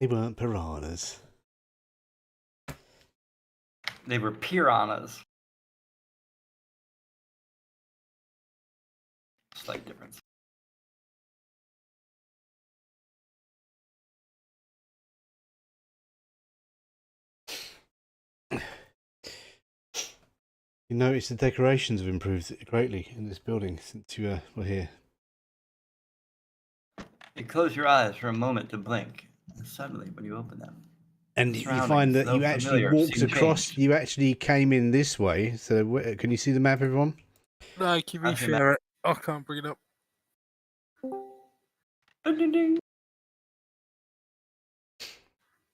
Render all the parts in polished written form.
They weren't piranhas. They were piranhas. Slight difference. You notice the decorations have improved greatly in this building since you were here. You close your eyes for a moment to blink, and suddenly, when you open them, and the you find that though you actually familiar, walked seem across. changed. You actually came in this way. So can you see the map, everyone? No, can you reshare it? I can't bring it up. Ding, ding, ding.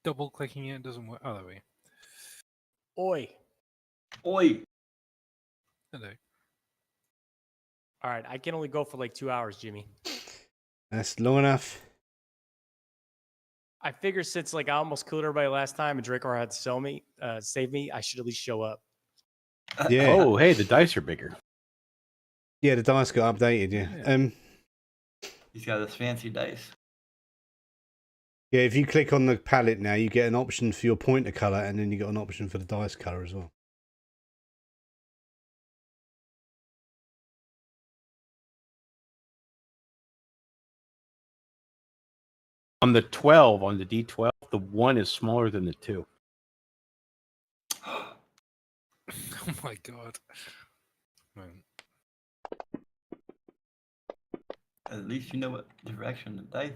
Double clicking it doesn't work. Oh, there we go. Oi. Oi. Hello. All right, I can only go for like 2 hours, Jimmy. That's long enough. I figure since like I almost killed everybody last time and Draco had to save me, I should at least show up. Yeah. Oh, hey, the dice are bigger. Yeah, the dice got updated. Yeah. He's got this fancy dice. Yeah, if you click on the palette now, you get an option for your pointer color, and then you got an option for the dice color as well. On the 12, on the D12, the 1 is smaller than the 2. Oh my god. At least you know what direction the dice.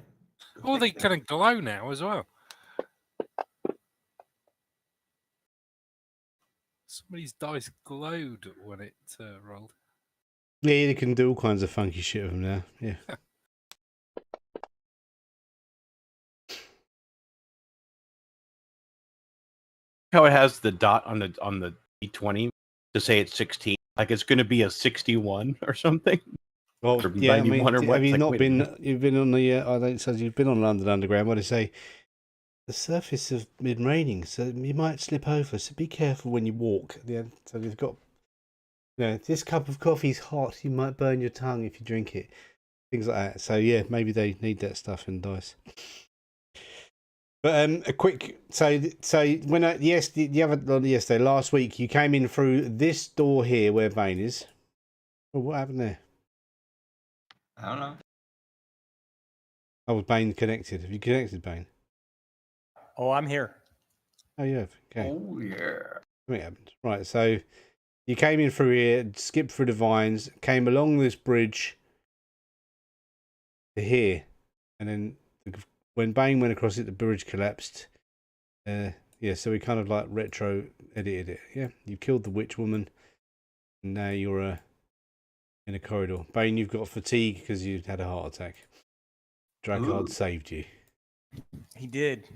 Oh, they kind of glow now as well. Somebody's dice glowed when it rolled. Yeah, they can do all kinds of funky shit with them now. Yeah. How it has the dot on the D20 to say it's 16, like it's going to be a 61 or something. Well, or yeah, I mean, 91 or what? have you It's like, not wait a been? minute. You've been on the. I don't suppose you've been on London Underground. What do they say? The surface has been raining, so you might slip over. So be careful when you walk. Yeah. So you've got. You know, this cup of coffee's hot. You might burn your tongue if you drink it. Things like that. So yeah, maybe they need that stuff in dice. But a quick so when the other yesterday last week you came in through this door here where Bane is. Well, what happened there? I don't know. Oh, was Bane connected? Have you connected Bane? Oh, I'm here. Oh, you have. Okay. Oh yeah. Something happened. Right. So you came in through here, skipped through the vines, came along this bridge to here, and then when Bane went across it, the bridge collapsed. Yeah, so we kind of like retro edited it. Yeah, you killed the witch woman, and now you're in a corridor. Bane, you've got fatigue because you had a heart attack. Drakard saved you. He did.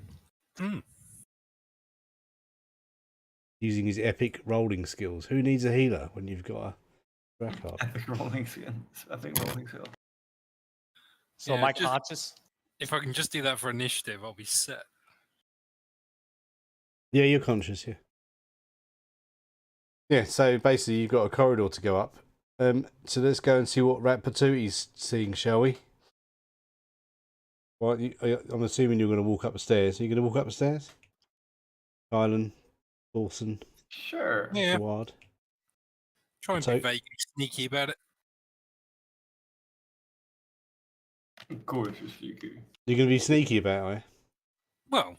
Using his epic rolling skills. Who needs a healer when you've got a Drakard? Epic rolling skill. Epic rolling skill. So am I conscious? If I can just do that for initiative, I'll be set. Yeah, you're conscious, yeah. Yeah, so basically you've got a corridor to go up. So let's go and see what Rat Patooty's seeing, shall we? Well, I'm assuming you're going to walk up the stairs. Are you going to walk up the stairs? Kylan, Dawson, Sure. Yeah. Ward. Try and be vaguely sneaky about it. Of course you're sneaky. You're going to be sneaky about it? Well,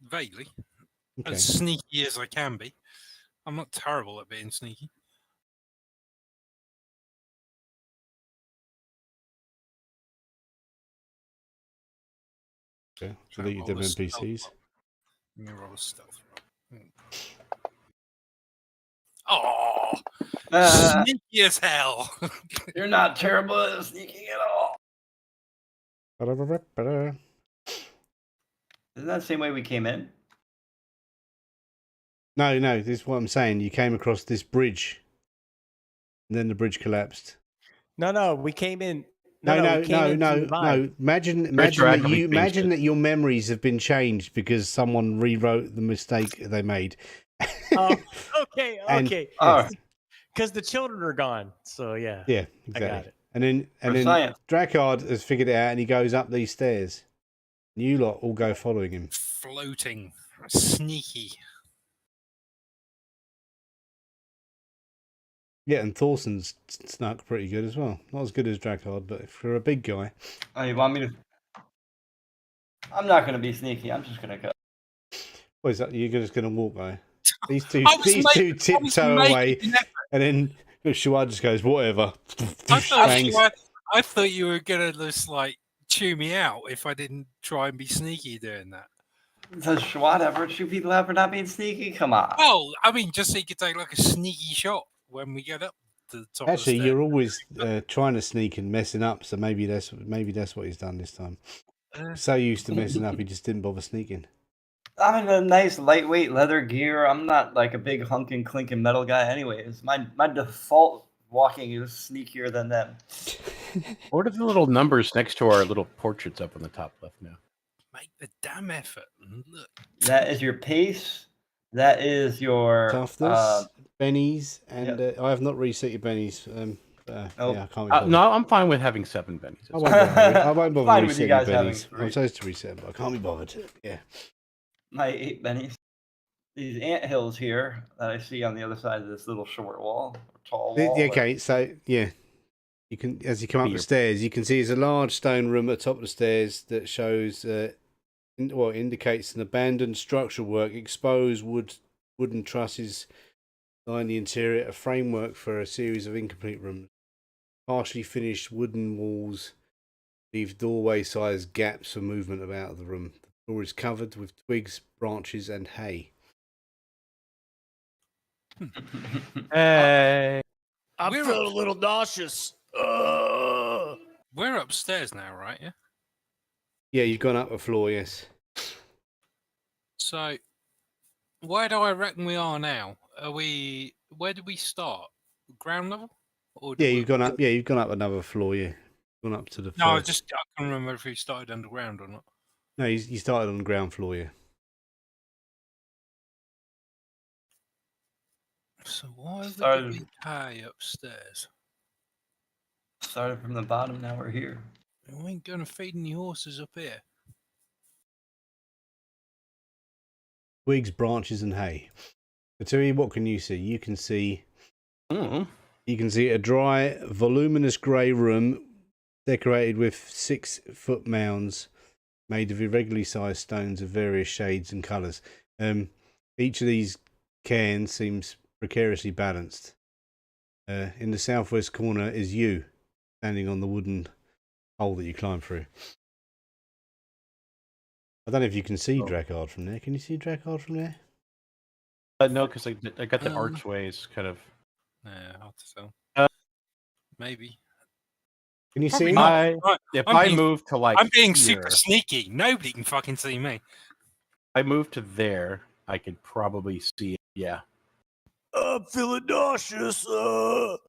vaguely. Okay. As sneaky as I can be. I'm not terrible at being sneaky. Okay. Delete them NPCs. Let me roll a stealth roll. Oh! Sneaky as hell! You're not terrible at sneaking at all. Isn't that the same way we came in? No, this is what I'm saying. You came across this bridge, and then the bridge collapsed. No, we came in. No. No. Imagine that your memories have been changed because someone rewrote the mistake they made. Oh, okay. Yeah. Because the children are gone. So yeah. Yeah, exactly. I got it. And then Drakard has figured it out, and he goes up these stairs. And you lot all go following him. floating, sneaky. Yeah, and Thorsten's snuck pretty good as well. Not as good as Drakkard, but for a big guy. Oh, you want me to? I'm not going to be sneaky. I'm just going to go. What is that? You're just going to walk by? These two, I was these making- two I was tiptoe making away, an effort. and then Shuad just goes, whatever. Bangs. I thought you were gonna just like chew me out if I didn't try and be sneaky doing that. Does Schwad ever chew people out for not being sneaky? Come on. Well, I mean, just so you could take like a sneaky shot when we get up to the top. Actually, of the you're always trying to sneak and messing up, so maybe that's what he's done this time. So used to messing up, he just didn't bother sneaking. I'm in a nice lightweight leather gear. I'm not like a big hunking, clinking metal guy anyways. My default walking is sneakier than them. What are the little numbers next to our little portraits up on the top left now? Make the damn effort and look. That is your pace. That is your Toughness, bennies, and yep. I have not reset your bennies. Oh. Yeah, I can't be bothered. No, I'm fine with having 7 bennies. I won't bother Fine with you resetting guys your having bennies. 3. I'm supposed to reset them, but I can't be bothered. Yeah. my 8 bennies. These ant hills here that I see on the other side of this little short wall, or tall wall. Okay, so yeah, you can as you come up the stairs, you can see there's a large stone room at the top of the stairs that shows, indicates an abandoned structural work, exposed wooden trusses line the interior, a framework for a series of incomplete rooms, partially finished wooden walls leave doorway-sized gaps for movement about the room. The floor is covered with twigs, branches, and hay. Hey. I'm We're feeling a little nauseous. We're upstairs now, right? Yeah. Yeah, you've gone up a floor, yes. So, where do I reckon we are now? Where did we start? Ground level? Or Yeah, did you've gone up. Yeah, you've gone up another floor. Yeah, gone up to the. No, I first. can't remember if we started underground or not. No, you started on the ground floor. Yeah. So why would Started- it be high upstairs? Started from the bottom, now we're here. We ain't gonna feed any horses up here. Twigs, branches, and hay. So, Tui, what can you see? You can see. You can see a dry, voluminous grey room decorated with 6-foot mounds made of irregularly sized stones of various shades and colours. Each of these cairns seems precariously balanced. In the southwest corner is you, standing on the wooden hole that you climb through. I don't know if you can see Drakkard from there. Can you see Drakkard from there? No, because I got the archways kind of. Yeah, hard to tell. Uh, Maybe. Can you Probably see him? not. Right, If I'm I being- move to like, I'm being here, super sneaky. Nobody can fucking see me. If I move to there, I could probably see it. Yeah. I'm feeling nauseous. What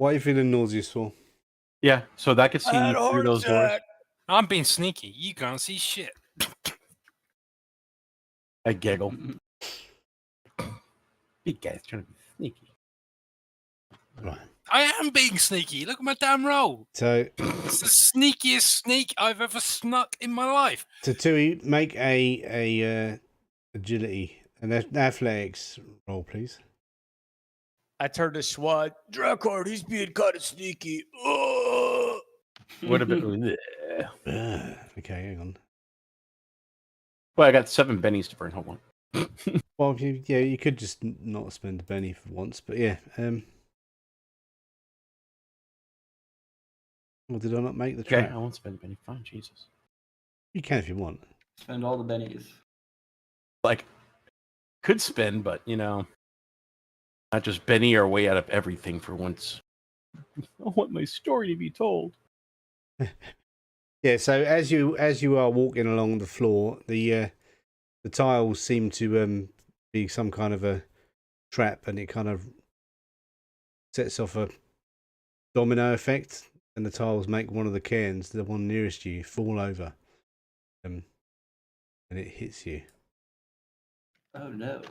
are you feeling nauseous for? Yeah. So that could see I had a through heart those doors. attack. I'm being sneaky. You can't see shit. I giggle. Big guy's trying to be sneaky. Right. I am being sneaky. Look at my damn roll. So, It's the sneakiest sneak I've ever snuck in my life. Tui, make a agility and athletics roll, please. I turned to Schwad. Drakkard, he's being kind of sneaky. Would have been. Okay, hang on. Well, I got 7 bennies to burn. Hold on. Well, you could just not spend a penny for once, but yeah. Well, did I not make the Okay, trap? I won't spend a penny. Fine, Jesus. You can if you want. Spend all the bennies. Like, could spend, but not just Benny our way out of everything for once. I want my story to be told. Yeah. So as you are walking along the floor, the tiles seem to be some kind of a trap, and it kind of sets off a domino effect, and the tiles make one of the cairns, the one nearest you, fall over, and it hits you. Oh no.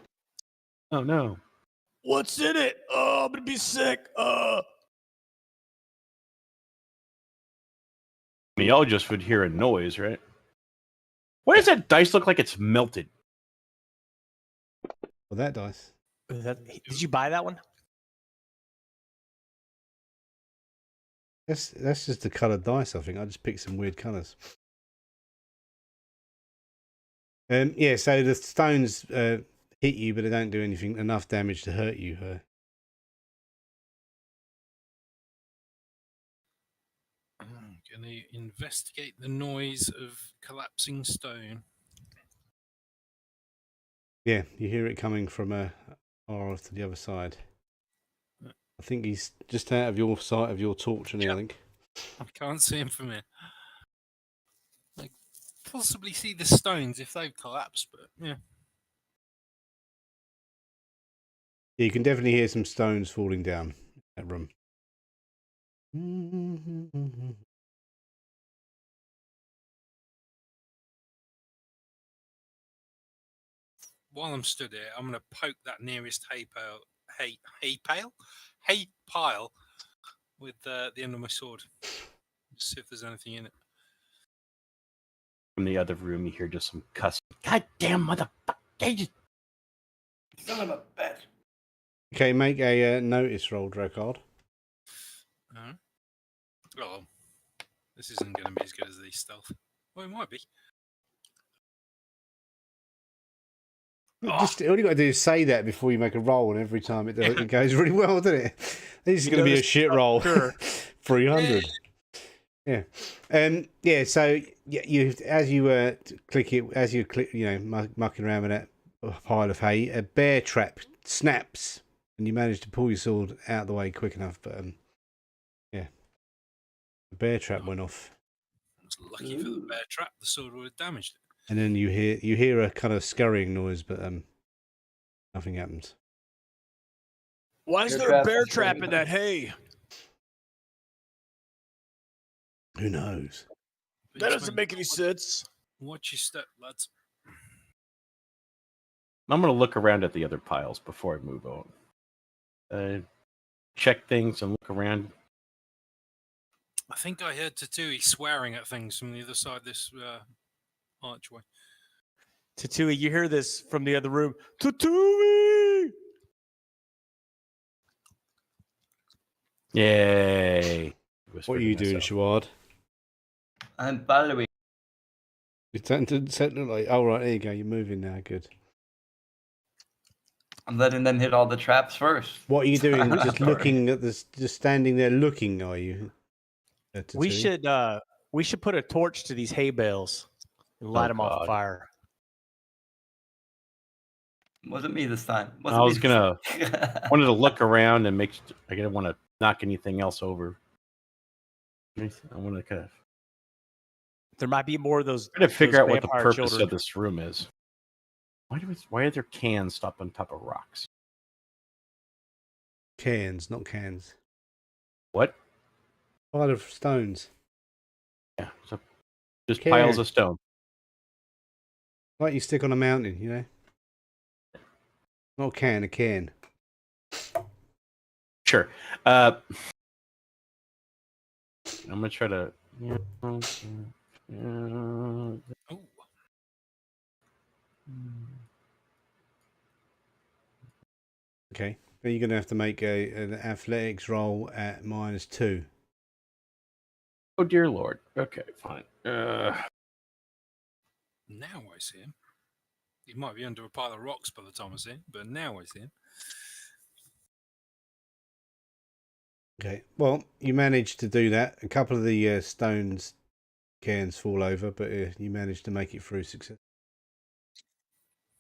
Oh no. What's in it? Oh, I'm gonna be sick. I mean, y'all just would hear a noise, right? Why does that dice look like it's melted? Well, that dice. Did you buy that one? That's just the coloured dice. I think I just picked some weird colours. Yeah. So the stones hit you, but they don't do anything enough damage to hurt you. I'm going to investigate the noise of collapsing stone. Yeah, you hear it coming from far off to the other side. I think he's just out of your sight of your torch, and I think. I can't see him from here. I possibly see the stones if they've collapsed, but yeah. Yeah, you can definitely hear some stones falling down that room. While I'm stood here, I'm going to poke that nearest hay pile with the end of my sword. Just see if there's anything in it. From the other room, you hear just some cussing. Goddamn motherfucker! Son of a bitch. Okay, make a notice roll, Drakard. Oh, this isn't going to be as good as these stealth. Well, it might be. Just all you got to do is say that before you make a roll, and every time it goes really well, doesn't it? This is going to be a shit roll. Sure. 300. Yeah. Yeah. So you as you click it, as you click, mucking around with that pile of hay, a bear trap snaps, and you manage to pull your sword out of the way quick enough. But yeah, the bear trap went off. I was lucky for the bear trap. The sword would have damaged it. And then you hear a kind of scurrying noise, but nothing happens. Why is Bear there a trap bear is trap very in that hay? Who knows? That doesn't make any sense. Watch your step, lads. I'm going to look around at the other piles before I move on. Check things and look around. I think I heard Tatui swearing at things from the other side of this archway. Tatui, you hear this from the other room. Tatui! Yay! What are you doing, Shawad? I'm following. You didn't look like. Oh right, there you go. You're moving now. Good. I'm letting them hit all the traps first. What are you doing? Just looking at this. Just standing there looking. Are you? We should put a torch to these hay bales and light them off fire. Wasn't me this time. I was wanted to look around and I didn't want to knock anything else over. I want to kind of. There might be more of those. Trying to figure out what the vampire purpose children. of this room is. Why are there cans stopped on top of rocks? Cans, not cans. What? Pile of stones. Yeah, so just piles of stone. Like you stick on a mountain, you know. Not a can, a can. Sure. I'm gonna try to. Oh, Okay. Then you're going to have to make an athletics roll at -2. Oh dear Lord. Okay, fine. now I see him. He might be under a pile of rocks by the time I see him, but now I see him. Okay. Well, you managed to do that. A couple of the stones cans fall over, but you managed to make it through success.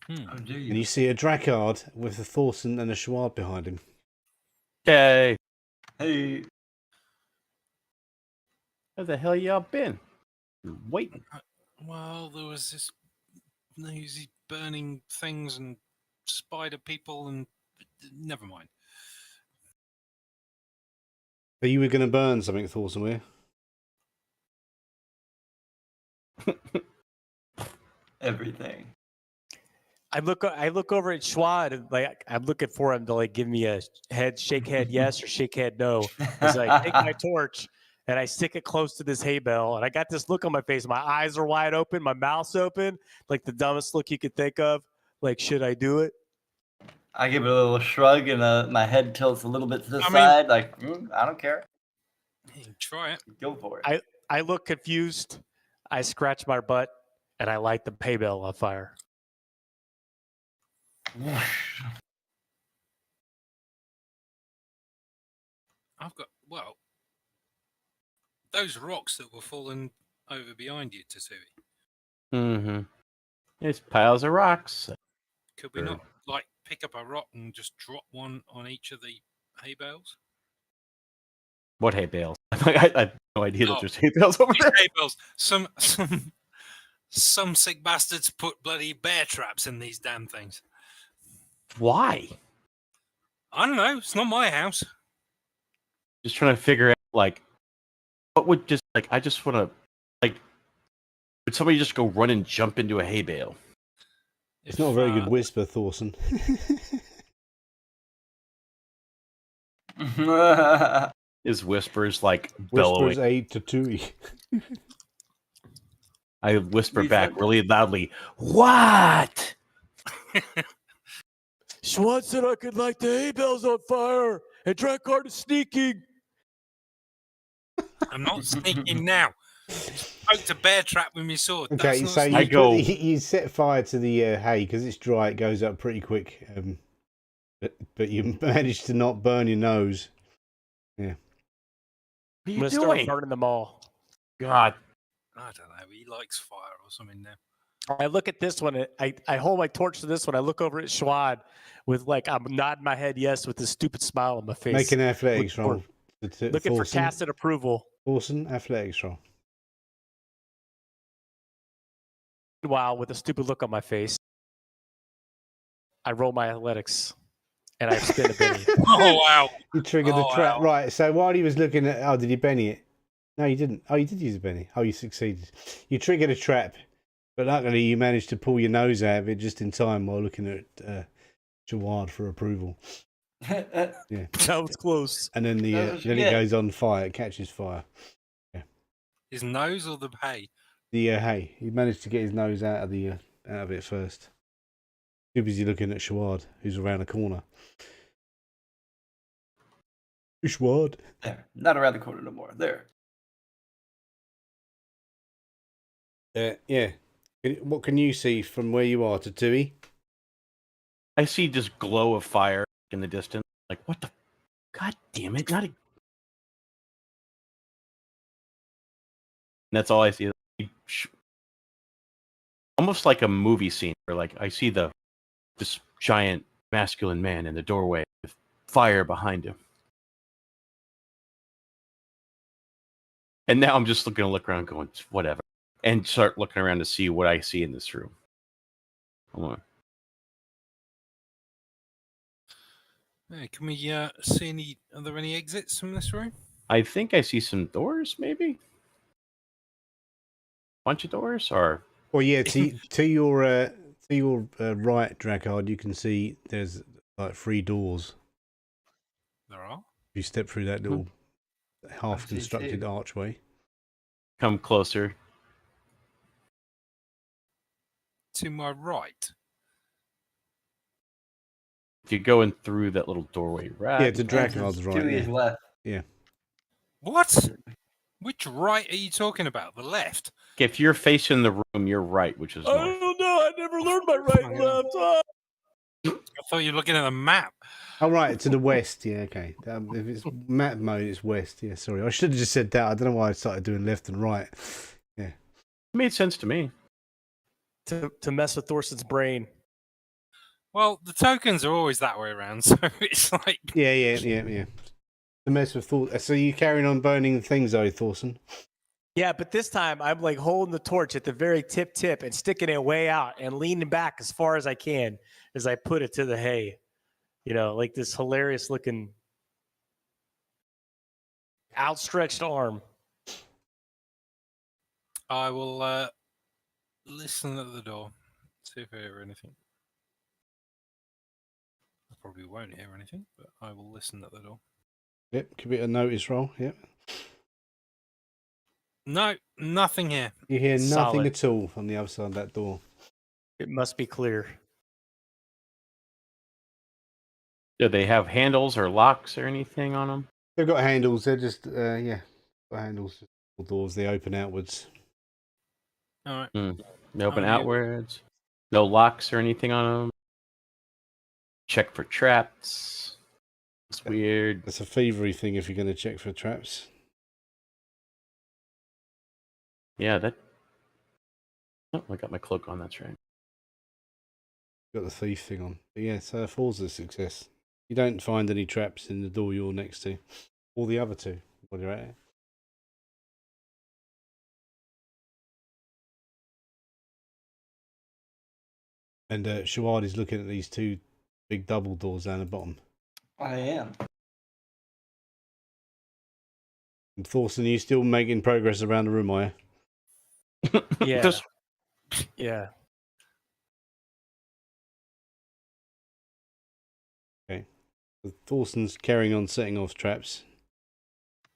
Oh, do you? And you see a Drakard with a Thorson and a Schwab behind him. Okay. Hey. Where the hell y'all been? Waiting. Well, there was this these burning things and spider people and never mind. But you were going to burn something, Thorson, were you? Everything. I look over at Schwad and I'm looking for him to give me a shake head yes or shake head no. He's like, take my torch, and I stick it close to this hay bale, and I got this look on my face. My eyes are wide open, my mouth's open, like the dumbest look you could think of. Like, should I do it? I give it a little shrug, and my head tilts a little bit to the I mean- side, like I don't care. Try it. Go for it. I look confused. I scratch my butt, and I light the hay bale on fire. I've got, well, those rocks that were falling over behind you, Tatui. Mm-hmm. It's piles of rocks. Could we Sure. not, like, pick up a rock and just drop one on each of the hay bales? What hay bales? I have no idea that Oh. there's hay bales over These there. hay bales. Some sick bastards put bloody bear traps in these damn things. Why? I don't know. It's not my house. Just trying to figure out, like, what would just, like, I just want to, like, would somebody just go run and jump into a hay bale? It's not a very good whisper, Thorson. His whispers like bellowing. Whispers aid to Tui. I whisper We back said- really loudly, "What?" Schwan said I could light the hay bales on fire, and Drakkar is sneaking. I'm not sneaking now. Spoke to bear trap with my sword. Okay, That's not so sneaking. I you, go- you set fire to the hay because it's dry. It goes up pretty quick. But you managed to not burn your nose. What are I'm you gonna start doing? burning them all. God, I don't know. He likes fire or something now. I look at this one. I hold my torch to this one. I look over at Schwad with like I'm nodding my head yes with this stupid smile on my face. Make an athletics Look roll. looking for tacit approval. Thorson, athletics roll. Wow, with a stupid look on my face, I roll my athletics, and I spin a Benny. Oh, wow. You triggered the Oh, trap. wow. Right, so while he was looking at... Oh, did you Benny it? No, you didn't. Oh, you did use a Benny. Oh, you succeeded. You triggered a trap. But luckily, you managed to pull your nose out of it just in time while looking at Jawad for approval. That was close. And then That was then it good. goes on fire. It catches fire. His nose or the hay? The hay. He managed to get his nose out of the out of it first. Too busy looking at Shawad, who's around the corner. Shawad. There, not around the corner no more. There. Yeah. What can you see from where you are, Tatui? I see this glow of fire in the distance. Like, what the? God damn it! Not a... That's all I see. Almost like a movie scene where, like, I see this giant masculine man in the doorway with fire behind him. And now I'm just going to look around going, whatever. And start looking around to see what I see in this room. Hold on. Yeah, can we see any? Are there any exits from this room? I think I see some doors, maybe? Bunch of doors? Or Well, yeah. To your right, Drakard, you can see there's like 3 doors. There are. If you step through that little I see half-constructed too. archway. come closer. To my right. If you go in through that little doorway, right? Yeah, to Drakard's right. To his Yeah. left. What? Which right are you talking about? The left? If you're facing the room, you're right, which is I north. don't know. I never learned my right and left. Ah. I thought you were looking at a map. Oh, right, to the west. Yeah, okay. If it's map mode, it's west. Yeah, sorry. I should have just said that. I don't know why I started doing left and right. It made sense to me. To mess with Thorson's brain. Well, the tokens are always that way around, so it's like Yeah. The mess with Thor. So you carrying on burning the things, though, Thorson? Yeah, but this time I'm like holding the torch at the very tip and sticking it way out and leaning back as far as I can as I put it to the hay. You know, like this hilarious looking outstretched arm. I will listen at the door, see if I hear anything. I probably won't hear anything, but I will listen at the door. Yep. Could be a notice roll. Yep. No, nothing here. You hear nothing Solid. at all from the other side of that door. It must be clear. Do they have handles or locks or anything on them? They've got handles. They're just got handles. Doors. They open outwards. All right. They open Oh, yeah. outwards. No locks or anything on them. Check for traps. It's weird. That's a thievery thing if you're going to check for traps. Yeah, that. Oh, I got my cloak on. That's right. Got the thief thing on. But yeah, so 4's a success. You don't find any traps in the door you're next to, or the other two while you're at it. And Shawad is looking at these two big double doors down the bottom. I am. And Thorsten, are you still making progress around the room, are you? Yeah. Just- Yeah. So Thorsten's carrying on setting off traps.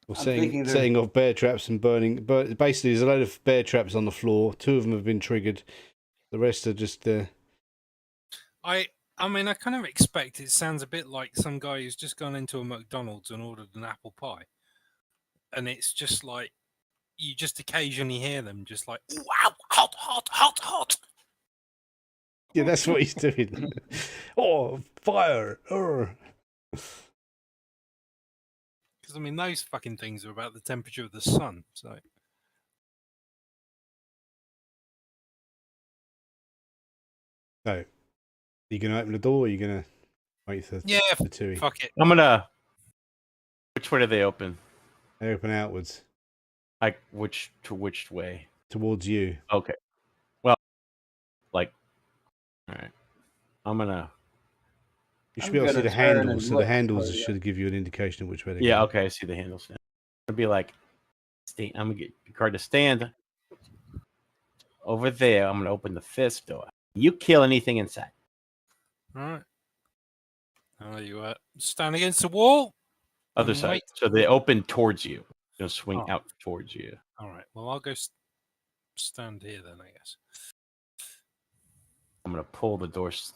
Or I'm thinking there's- setting off bear traps and burning. But basically, there's a load of bear traps on the floor. 2 of them have been triggered. The rest are just. I mean, I kind of expect it sounds a bit like some guy who's just gone into a McDonald's and ordered an apple pie, and it's just like you just occasionally hear them just like, "Wow, hot, hot, hot, hot." Yeah, that's what he's doing. Oh, fire! Because I mean, those fucking things are about the temperature of the sun. So So, are you going to open the door or are you going to wait for yeah, the two? fuck it. I'm gonna. Which way do they open? They open outwards Like which way? towards you. Okay. Well, like, all right. I'm gonna. You should I'm be able to see gonna the turn handles. and So the look handles for you. should give you an indication of which way they're Yeah. going. Okay. I see the handles now. I'd be like, I'm gonna get Picard to stand over there. I'm gonna open the fist door. You kill anything inside. All right. Oh, you stand against the wall. Other And side. wait. So they open towards you. They'll swing Oh. out towards you. All right. Well, I'll go stand here then, I guess. I'm gonna pull the doors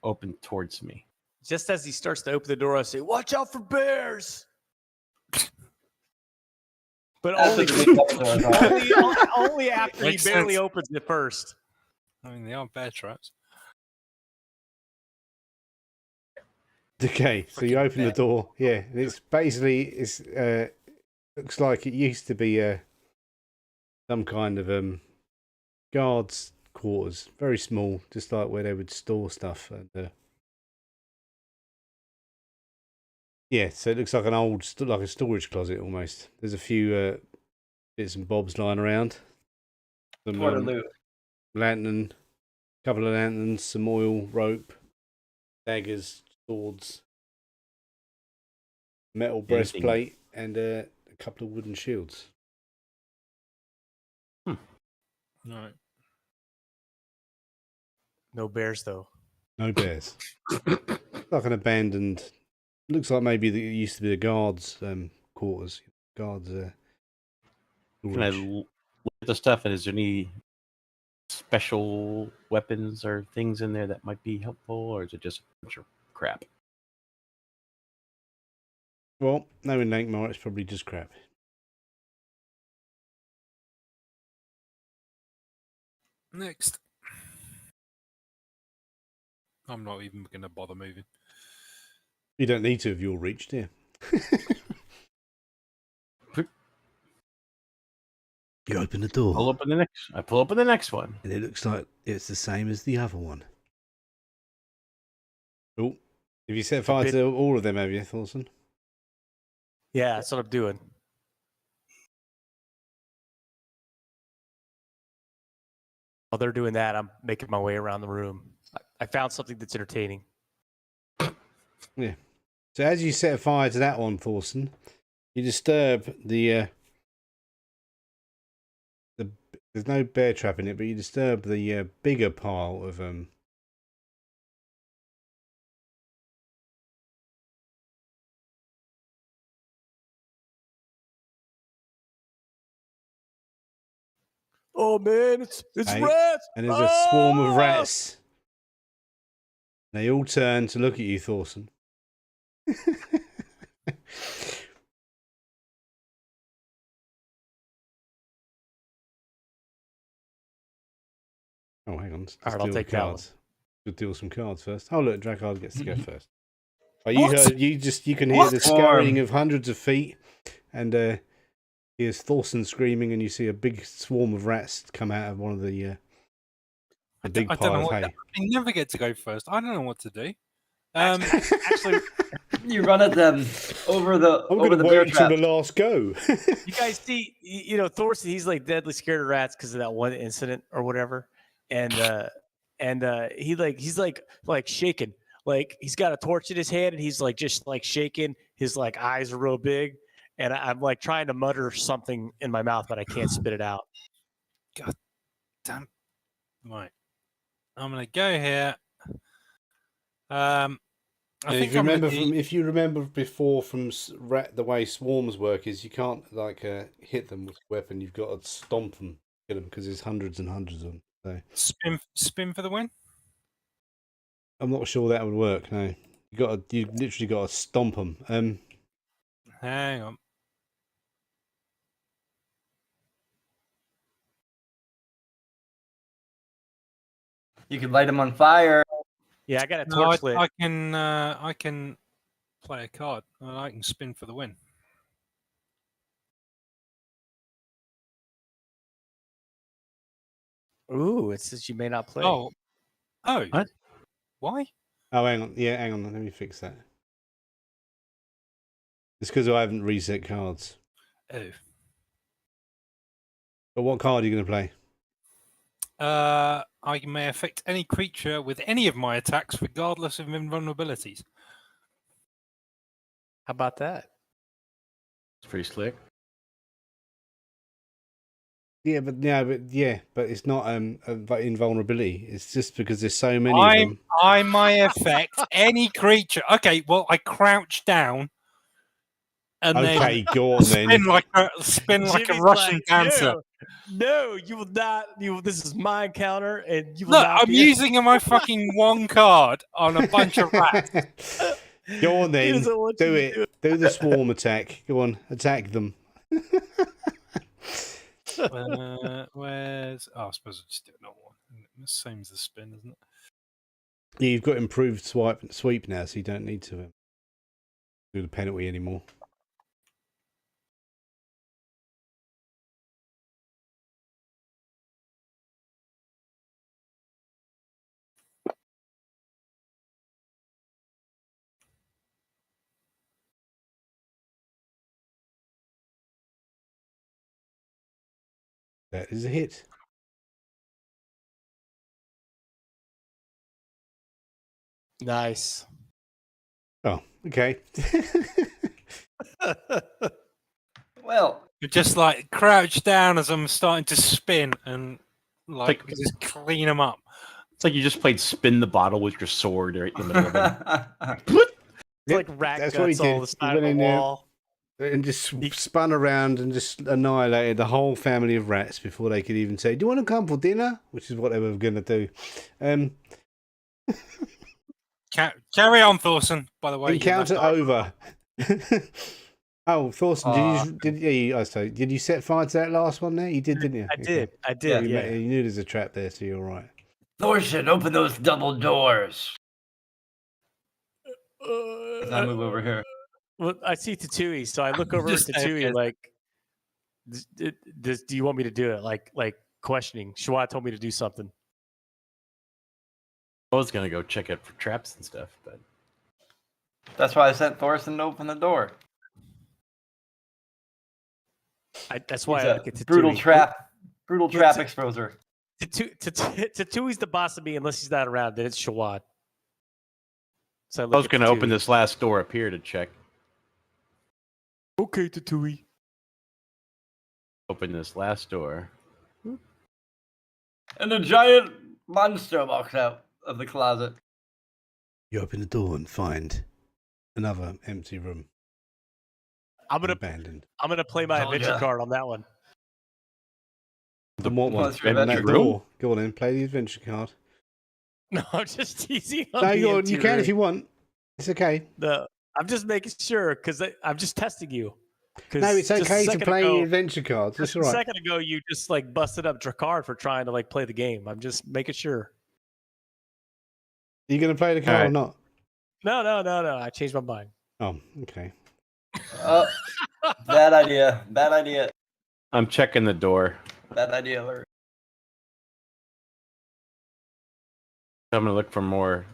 open towards me. Just as he starts to open the door, I say, "Watch out for bears!" But That's only, what the big doors are. only after he Makes barely sense. opens it first. I mean, they are bear traps. Okay, so you Freaking open the bear. door. Yeah, and it's basically looks like it used to be some kind of guards quarters, very small, just like where they would store stuff. And yeah, so it looks like an old, like a storage closet almost. There's a few bits and bobs lying around. Some What a loot. lantern, couple of lanterns, some oil, rope, daggers, swords, metal Anything. breastplate, and a couple of wooden shields. All right. No bears, though. No bears. Like an abandoned. Looks like maybe it used to be the guards' quarters. Guards. Can I storage. look at the stuff? And is there any special weapons or things in there that might be helpful, or is it just a bunch of crap? Well, no, in Lankhmar, it's probably just crap. Next. I'm not even going to bother moving. You don't need to if you're reached, do you? You open the door. Pull open the next. I pull open the next one. And it looks like it's the same as the other one. Oh, have you set fire bit- to all of them, have you, Thorson? Yeah, that's what I'm doing. While they're doing that, I'm making my way around the room. I found something that's entertaining. So as you set fire to that one, Thorson, you disturb the there's no bear trap in it, but you disturb the bigger pile of Oh man, it's Hey, rats. And there's a swarm of Ah! rats. They all turn to look at you, Thorson. Oh, hang on. Let's All right, deal I'll the take that one. cards. We'll deal some cards first. Oh, look, Drakard gets to go Mhm. first. Oh, you What? heard, you can hear the What? scurrying of hundreds of feet, and here's Thorson screaming, and you see a big swarm of rats come out of one of the big I don't pile know of what. hay. I never get to go first. I don't know what to do. Actually, You run at them over the I'm over going the to bear wait until trap. the last go. you guys see, Thorson, he's like deadly scared of rats because of that one incident or whatever, and he's like shaking, like he's got a torch in his hand and he's like just like shaking. His like eyes are real big, and I'm like trying to mutter something in my mouth, but I can't spit it out. Damn. Right. I'm gonna go here. I think if you I'm remember gonna if you remember before from the way swarms work is you can't like hit them with a weapon. You've got to stomp them, get them because there's hundreds and hundreds of them. So spin for the win. I'm not sure that would work. No, you literally got to stomp them. Hang on. You can light them on fire. Yeah, I got a No, torch lit. I can play a card and I can spin for the win. Ooh, it says you may not play. Oh. What? Why? Oh, hang on. Yeah, hang on. Let me fix that. It's because I haven't reset cards. Oh. But what card are you going to play? I may affect any creature with any of my attacks, regardless of invulnerabilities. How about that? It's pretty slick. Yeah, but it's not invulnerability. It's just because there's so many of them. I may affect any creature. Okay, well, I crouch down and Okay, then go on then. spin like a Jimmy's Russian like, dancer. No, you will not. This is my encounter, and you will Look, not I'm be. using my fucking one card on a bunch of rats. Go on He then. doesn't want you Do to it. Do the swarm attack. Go on, attack them. Where's? Oh, I suppose I'll just do a normal one. Same as the spin, isn't it? Yeah, you've got improved sweep now, so you don't need to do the penalty anymore. That is a hit. Nice. Oh, okay. Well, You just like crouch down as I'm starting to spin and like just clean them up. It's like you just played spin the bottle with your sword right in the middle of them. It's like rat That's what he guts all did. the He side of went the in there wall. and just spun around and just annihilated the whole family of rats before they could even say, "Do you want to come for dinner?" Which is what they were going to do. Carry on, Thorson. By the way, you Encounter left eye. over. Oh, Thorsten, did you set fire to that last one there? You did, didn't you? I did. You Yeah. knew there's a trap there, so you're all right. Thorson, open those double doors. As I move over here. Well, I see Tatooine, so I look over at Just say, Tatooine okay. like, do you want me to do it? Like questioning. Shawat told me to do something. I was gonna go check it for traps and stuff, but That's why I sent Thorson to open the door. That's why He's I a look at Tatooine. brutal trap exposer. Tatooine's the boss of me unless he's not around. Then it's Shawat. So I was at gonna open Tatooine. this last door up here to check. Okay, Tatooine. Open this last door. And a giant monster walks out of the closet. You open the door and find another empty room. I'm gonna Abandoned. play my Told adventure ya. card on that one. The what one? What's your That adventure? door. Go on then, play the adventure card. No, I'm just teasing. On No, the you empty can if room. you want. It's okay. I'm just making sure because I'm just testing you. No, it's okay to play adventure cards. It's all A right. second ago, you just like busted up Drakkar for trying to like play the game. I'm just making sure. Are you going to play the card All or right. not? No. I changed my mind. Oh, okay. Oh, bad idea. Bad idea. I'm checking the door. Bad idea alert. I'm gonna look for more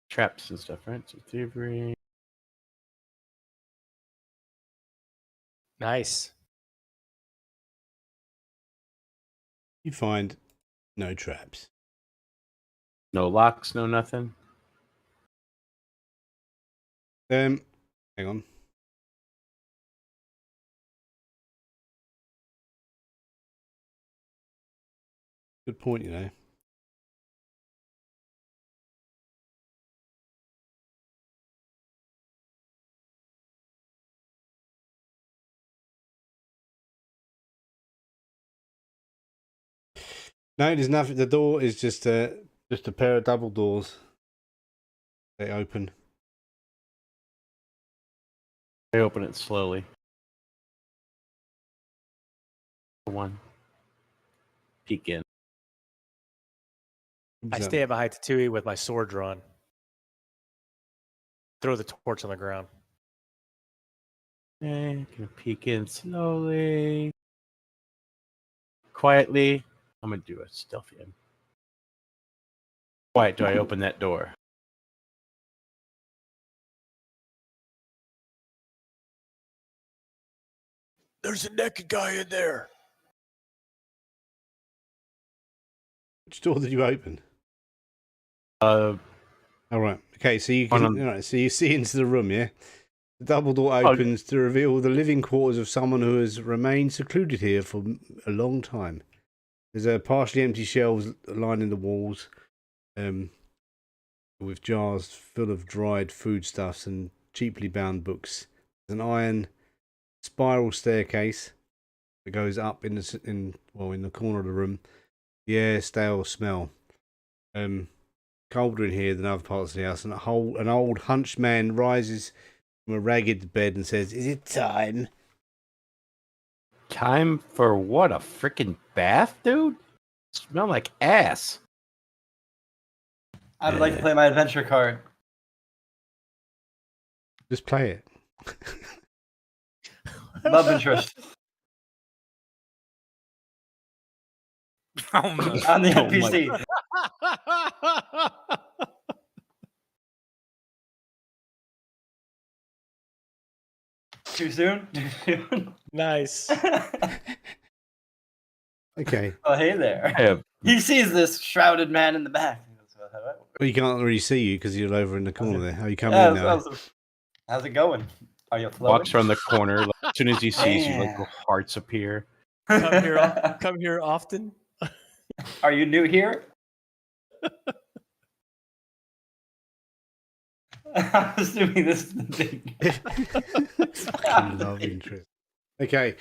traps and stuff, right? So thievery. Nice. You find no traps. No locks, no nothing. Hang on. Good point, you know. No, there's nothing. The door is just a pair of double doors. They open. I open it slowly. One. Peek in. I stand behind Tatui with my sword drawn. Throw the torch on the ground. Okay, gonna peek in slowly. Quietly. I'm gonna do a stealthy end. Quiet, do I open that door? There's a naked guy in there. Which door did you open? Uh, All right. Okay, so you can. One on- All right, so you see into the room, yeah. The double door opens to reveal the living quarters of someone who has remained secluded here for a long time. There's a partially empty shelves lining the walls, with jars full of dried foodstuffs and cheaply bound books. There's an iron spiral staircase that goes up in the corner of the room. The air stale smell. Colder in here than other parts of the house, and an old hunched man rises from a ragged bed and says, "Is it time?" time for what? A freaking bath, dude? Smell like ass. I would like to play my adventure card. Just play it. Love interest. Oh no. On the Oh my- NPC. Too soon? Too soon? Nice. Okay. Oh, hey there. I have He sees this shrouded man in the back. He goes, "Hello." Well, you can't really see you because you're over in the corner there. Are you coming Yeah, in now? how's it going? Are you floating? walks around the corner. Like, as soon as he sees you, like Yeah. little hearts appear. Come here often. Are you new here? I'm assuming this is the big. Fucking love interest. Okay.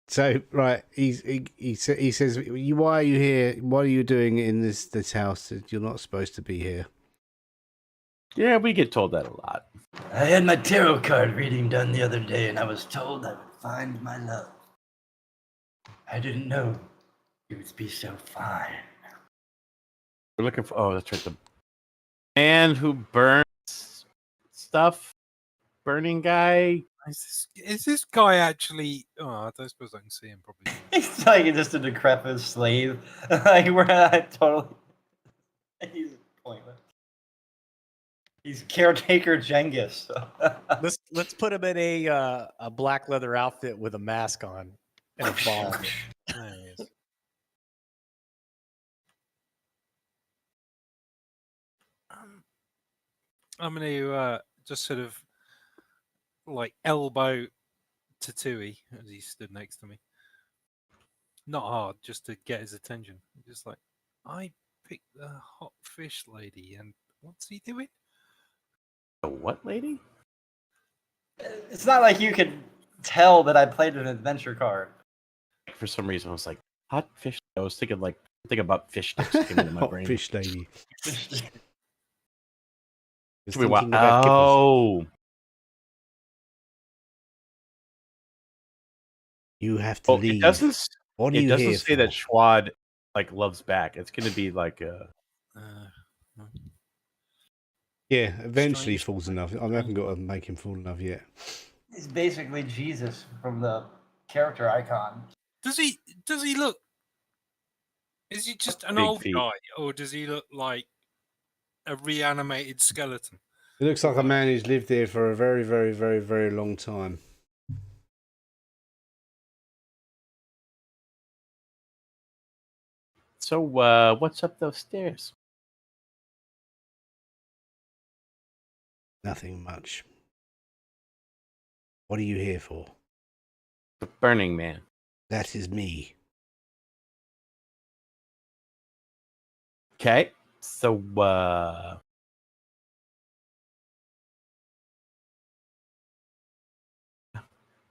So right, he says, "Why are you here? What are you doing in this house? You're not supposed to be here." Yeah, we get told that a lot. I had my tarot card reading done the other day, and I was told I would find my love. I didn't know you would be so fine. We're looking for. Oh, that's right. The man who burns stuff. Burning guy. Is this guy actually? Oh, I don't suppose I can see him probably. He's like just a decrepit slave. Like totally. He's pointless. He's caretaker Genghis. Let's put him in a black leather outfit with a mask on and a ball. There he is. I'm going to just sort of like elbow Tatui as he stood next to me. Not hard, just to get his attention. Just like, I picked the hot fish lady, and what's he doing? The what lady? It's not like you could tell that I played an adventure card. for some reason I was like hot fish. I was thinking about fish sticks came into my Hot brain. fish lady. Was Took me a while. thinking about kippers. Oh, You have to well, leave. What are it you doesn't here say for? that Schwad like loves back. It's going to be like Yeah, eventually Strange. falls in love. I haven't got to make him fall in love yet. He's basically Jesus from the character icon. Does he look? Is he just an Big old feet. guy, or does he look like a reanimated skeleton? It looks like a man who's lived there for a very, very, very, very long time. So what's up those stairs? Nothing much. What are you here for? The Burning Man. That is me. Okay.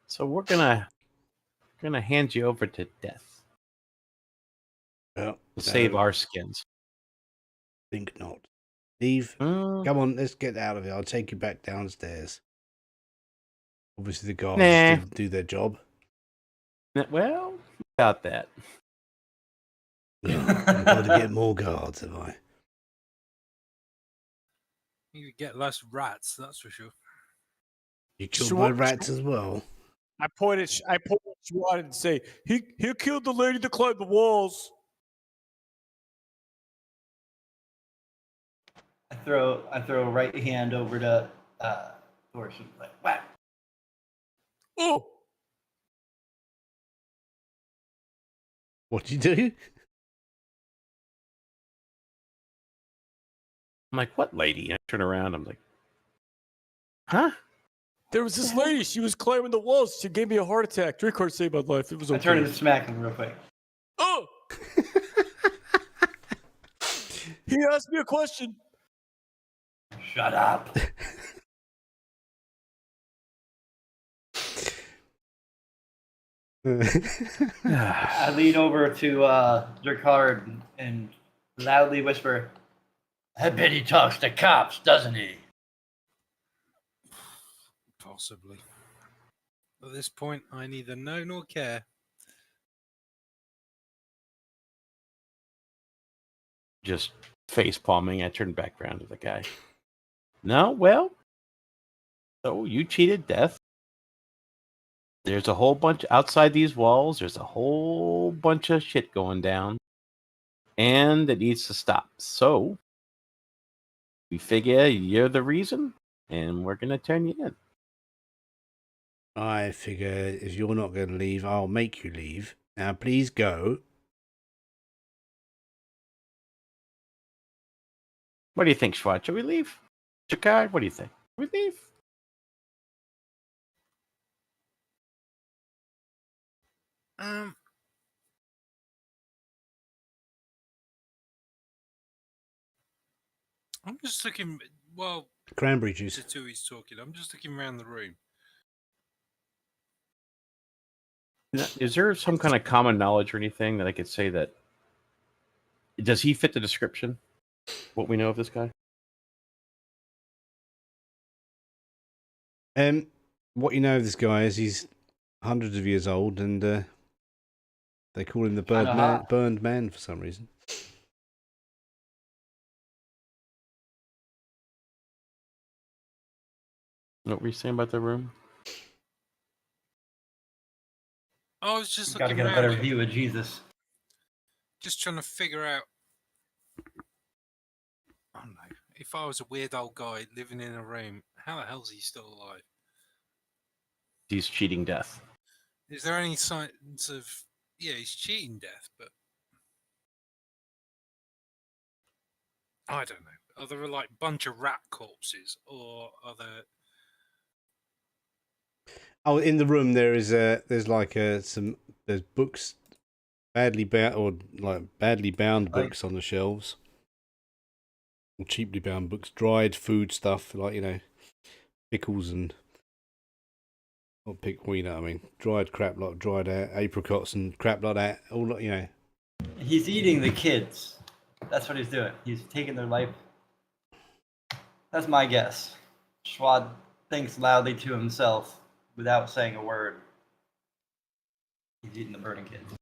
So we're gonna hand you over to death Well, to save our skins. think not. Leave. Mm, Come on, let's get out of here. I'll take you back downstairs. Obviously, the guards Nah. still do their job. well, about that. Yeah, I've got to get more guards, have I? You could get less rats, that's for sure. You killed Sure, my rats as well. I point at Schwad and say, he killed the lady that climbed the walls. I throw a right hand over to Thorson. Like, whack. Oh, What'd you do? I'm like, what lady? I turn around. I'm like, huh? there was this lady. She was climbing the walls. She gave me a heart attack. Drink heart saved my life. It was I okay. turn and smack him real quick. Oh, he asked me a question. Shut up. I lean over to Dirkard and loudly whisper, I bet he talks to cops, doesn't he? Possibly. At this point, I neither know nor care. Just face palming. I turned back around to the guy. No, well, so you cheated death. There's a whole bunch outside these walls. There's a whole bunch of shit going down, and it needs to stop. So we figure you're the reason, and we're gonna turn you in. I figure if you're not going to leave, I'll make you leave. Now, please go. What do you think, Schwartz? Should we leave? Jakar, what do you think? Should we leave? I'm just looking. Well, Cranberry juice. the two he's talking. I'm just looking around the room. Is there some kind of common knowledge or anything that I could say that does he fit the description? What we know of this guy? What you know of this guy is he's hundreds of years old, and they call him the burned man for some reason. What were you saying about the room? I was just Got to looking get a around, better view of Jesus. just trying to figure out. I don't know. If I was a weird old guy living in a room, how the hell's he still alive? He's cheating death. Is there any signs of? Yeah, he's cheating death, but I don't know. Are there like a bunch of rat corpses, or are there? Oh, in the room there's like there's books, badly bound books on the shelves, or cheaply bound books, dried food stuff like pickles and Not pick wiener. I mean, dried crap like dried apricots and crap like that. All you know. He's eating the kids. That's what he's doing. He's taking their life. That's my guess. Schwad thinks loudly to himself without saying a word. He's eating the burning kids.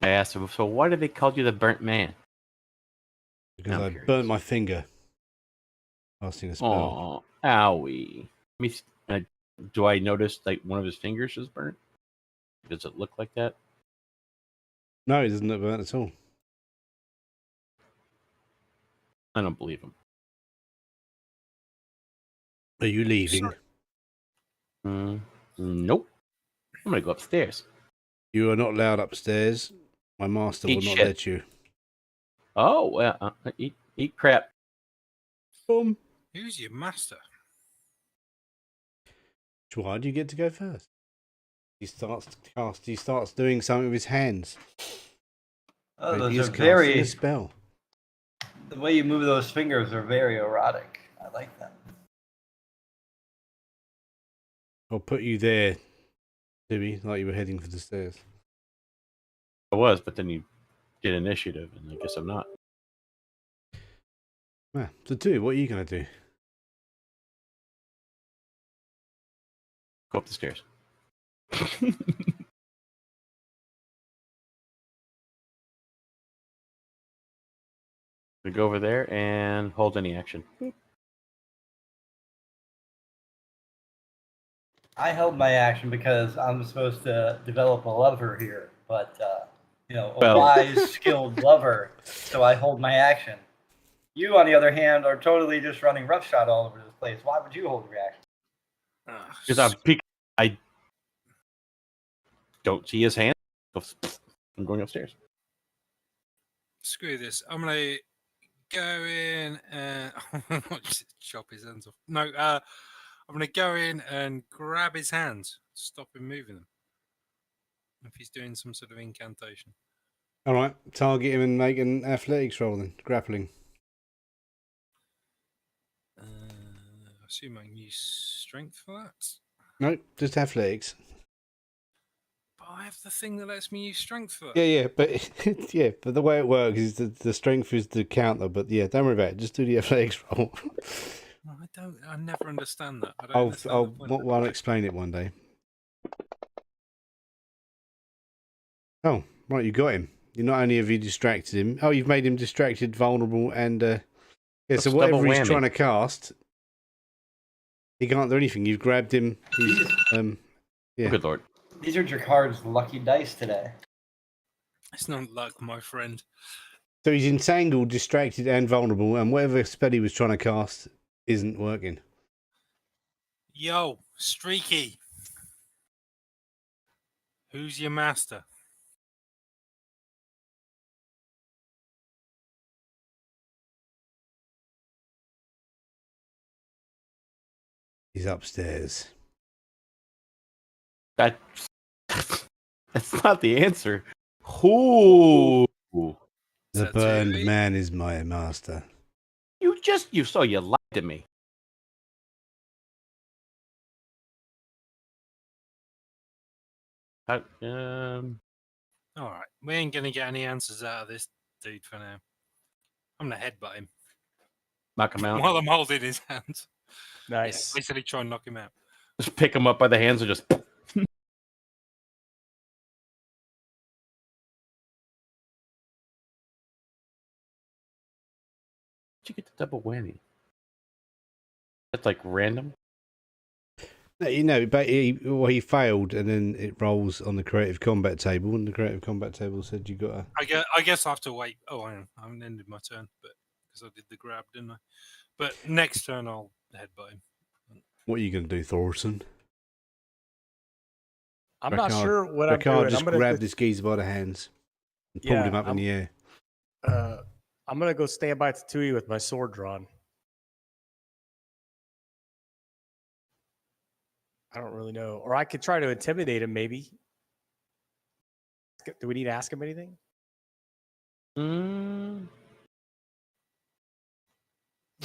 I asked him, so why did they call you the burnt man? Because I'm I curious. burnt my finger casting a spell. Oh, owie. Do I notice like one of his fingers is burnt? Does it look like that? No, it doesn't look burnt at all. I don't believe him. Are you leaving? Nope. I'm gonna go upstairs. You are not allowed upstairs. My master will Eat not shit. let you. Oh, well, eat crap. Who's your master? Why do you get to go first? He starts doing something with his hands. Oh, Maybe those he's are casting very. a spell. The way you move those fingers are very erotic. I like that. I'll put you there, Timmy, like you were heading for the stairs. I was, but then you did initiative, and I guess I'm not. Ah, so two, what are you going to do? Go up the stairs. We go over there and hold any action. I held my action because I'm supposed to develop a lover here, but a Well- wise, skilled lover. So I hold my action. You, on the other hand, are totally just running roughshod all over this place. Why would you hold your action? Because I don't see his hand. I'm going upstairs. Screw this. I'm gonna go in and chop his hands off. No, I'm gonna go in and grab his hands, stop him moving them. If he's doing some sort of incantation. All right, target him and make an athletics roll then. Grappling. I assume I can use strength for that. No, just athletics. But I have the thing that lets me use strength for that. Yeah, but but the way it works is the strength is the counter. But yeah, don't worry about it. Just do the athletics roll. I never understand that. I don't understand the point. I'll explain it one day. Oh, right, you got him. You not only have you distracted him. Oh, you've made him distracted, vulnerable, and yeah. That's So whatever double he's whammy. trying to cast, he can't do anything. You've grabbed him. He's, yeah. Good lord. These are Jakard's lucky dice today. It's not luck, my friend. So he's entangled, distracted, and vulnerable, and whatever spell he was trying to cast isn't working. Yo, Streaky. Who's your master? He's upstairs. That's not the answer. Who? The that burned TV? man is my master. You lied to me. All right, we ain't gonna get any answers out of this dude for now. I'm gonna headbutt him Knock him out. while I'm holding his hands. Nice. Yeah, basically, try and knock him out. Just pick him up by the hands and just. Did you get the double whammy? That's like random. No, but he failed, and then it rolls on the creative combat table, and the creative combat table said you got to. I guess I have to wait. Oh, I haven't ended my turn, but because I did the grab, didn't I? But next turn I'll headbutt him. What are you going to do, Thorson? I'm not Ricard- sure what I'm Ricard doing. just I'm gonna grabbed this geezer by the hands and pulled Yeah, him up in the air. I'm gonna go stand by Tatui with my sword drawn. I don't really know, or I could try to intimidate him. Maybe. Do we need to ask him anything?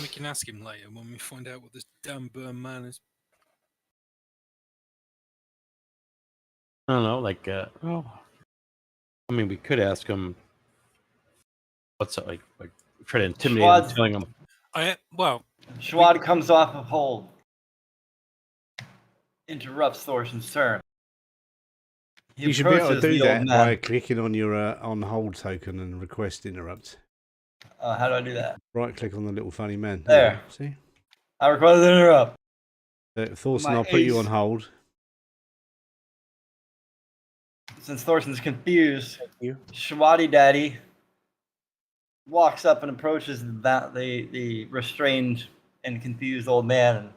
We can ask him later when we find out what this damn burn man is. I don't know, like, well, I mean, we could ask him what's up, like try to intimidate him, Schwad's- telling him, Well, Schwad comes off of hold. Interrupts Thorson's turn. He You should be able to approaches do the old that man. by clicking on your on hold token and request interrupt. How do I do that? Right click on the little funny man. There. You go. See? I requested an interrupt. Thorson, My I'll put you on ace. hold. Since Thorson's confused, you. Schwaddy Daddy walks up and approaches the restrained and confused old man and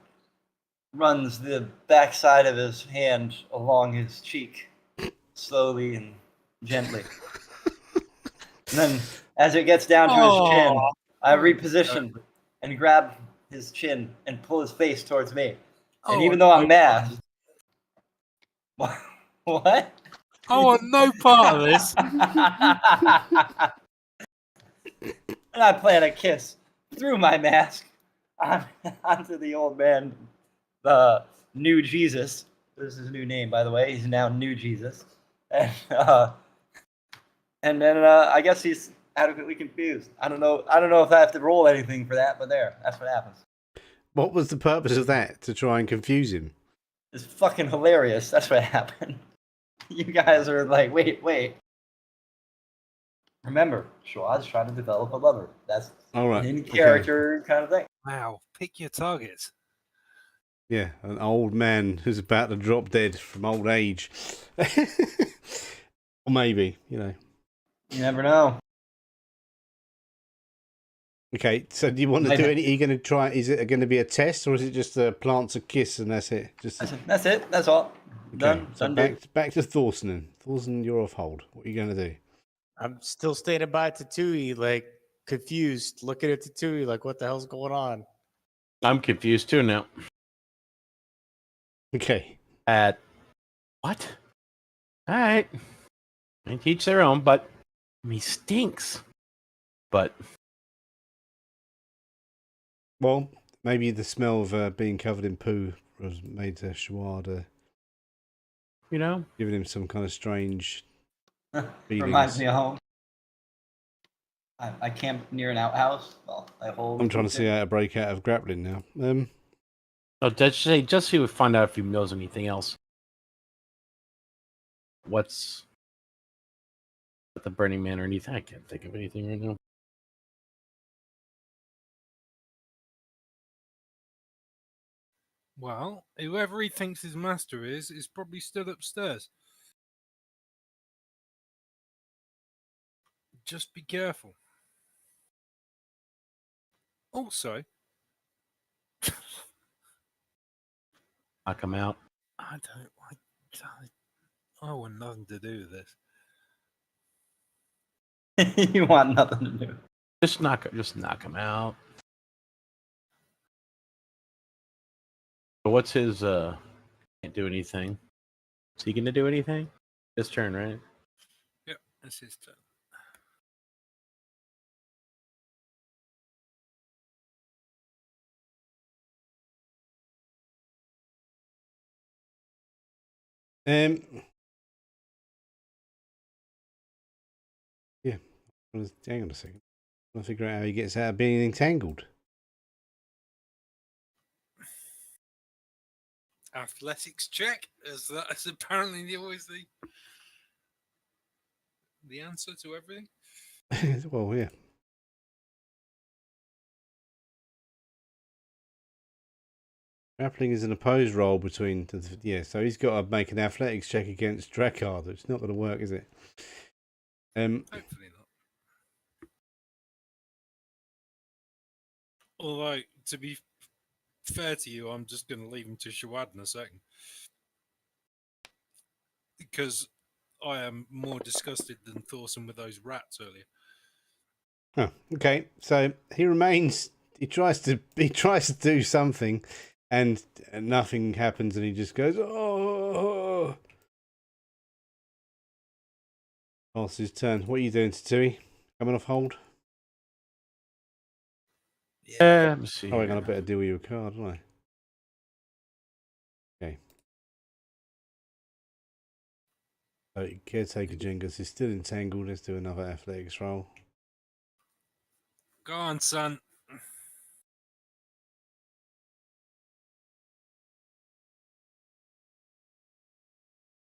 runs the backside of his hand along his cheek, slowly and gently. And then, as it gets down to his chin, I reposition and grab his chin and pull his face towards me. And even though I'm masked, what? I want no part of this. And I plant a kiss through my mask onto the old man, the new Jesus. This is his new name, by the way. He's now New Jesus. And then I guess he's adequately confused. I don't know if I have to roll anything for that, but that's what happens. What was the purpose of that? To try and confuse him? It's fucking hilarious. That's what happened. You guys are like, wait. Remember, Schwad's trying to develop a lover. That's All right. in okay. character kind of thing. Wow, pick your targets. Yeah, an old man who's about to drop dead from old age. Or maybe, you know. You never know. Okay, so do you want to do any? Are you going to try? Is it going to be a test, or is it just plants a kiss and that's it? Just That's it. That's all. okay. Done. So Done. back to Thorson. Then. Thorson, you're off hold. What are you going to do? I'm still standing by Tatooine, like confused, looking at Tatooine, like what the hell's going on? I'm confused too now. Okay. At what? All right. They teach their own, but he stinks. But Well, maybe the smell of being covered in poo was made Shawad you know, giving him some kind of strange feelings. Reminds me of home. I camped near an outhouse. Well, I hold. I'm trying to see how to break out of grappling now. oh, just so we find out if he knows anything else. What's the Burning Man or anything? I can't think of anything right now. Well, whoever he thinks his master is probably stood upstairs. Just be careful. Also, Knock him out. I want nothing to do with this. You want nothing to do. Just knock him out. But what's his can't do anything. Is he gonna do anything? His turn, right? Yep, it's his turn. Yeah. Hang on a second. I want to figure out how he gets out of being entangled. Athletics check, as that is apparently always the answer to everything. Well, yeah. Grappling is an opposed roll between so he's got to make an athletics check against Drakkar. It's not going to work, is it? Hopefully not. Although, to be fair to you, I'm just going to leave him to Shawad in a second. Because I am more disgusted than Thorson with those rats earlier. Oh, okay. So he remains. He tries to do something, and nothing happens, and he just goes, "Oh." Passes his turn. What are you doing, Tatui? Coming off hold? Yeah. Let me see. Oh, I'm here. gonna better deal with your card, don't I? Okay. So caretaker Jengas is still entangled. Let's do another athletics roll. Go on, son.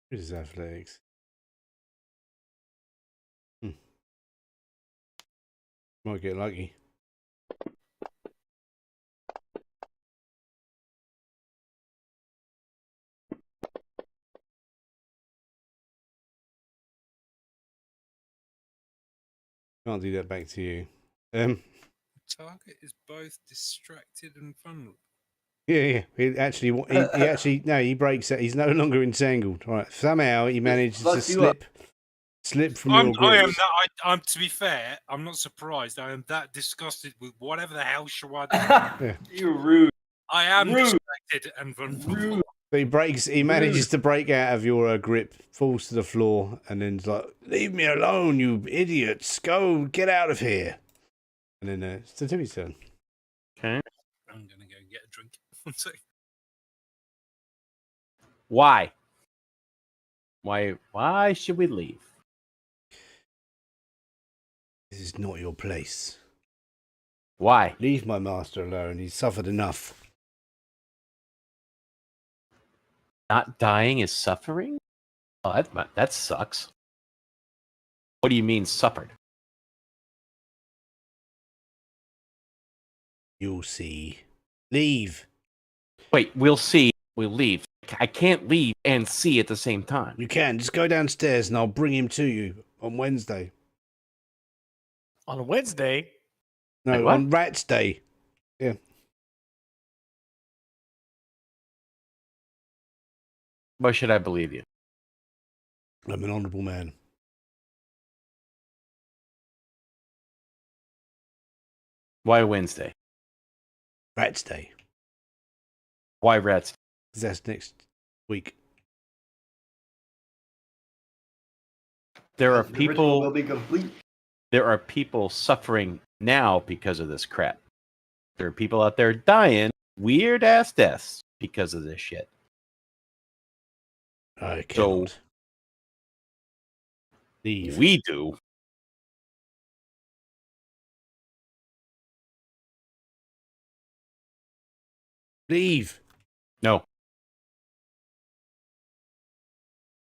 This is athletics. Might get lucky. Can't do that back to you. Target is both distracted and vulnerable. Yeah. He actually, no, he breaks it. He's no longer entangled. All right. Somehow he manages to fucks you up. slip from your I am grips. that. I'm to be fair. I'm not surprised. I am that disgusted with whatever the hell Shawad. Yeah. You're rude. I am Rude. distracted and vulnerable. Rude. So he manages to break out of your grip, falls to the floor, and then's like, "Leave me alone, you idiots! Go, get out of here!" And then it's the Timmy's turn. Okay. I'm gonna go get a drink. One sec. Why? Why should we leave? This is not your place. Why? Leave my master alone. He's suffered enough. Not dying is suffering? Oh, that sucks. What do you mean suffered? You'll see. Leave. Wait, we'll see. We'll leave. I can't leave and see at the same time. You can. Just go downstairs and I'll bring him to you on Wednesday. On Wednesday, No, Wait, what? on Rat's Day. Yeah. Why should I believe you? I'm an honourable man. Why Wednesday? Rat's Day. Why rats? 'Cause that's next week. There are The ritual will people. be complete. There are people suffering now because of this crap. There are people out there dying weird ass deaths because of this shit. I So- can't. Leave. We do. Leave. No.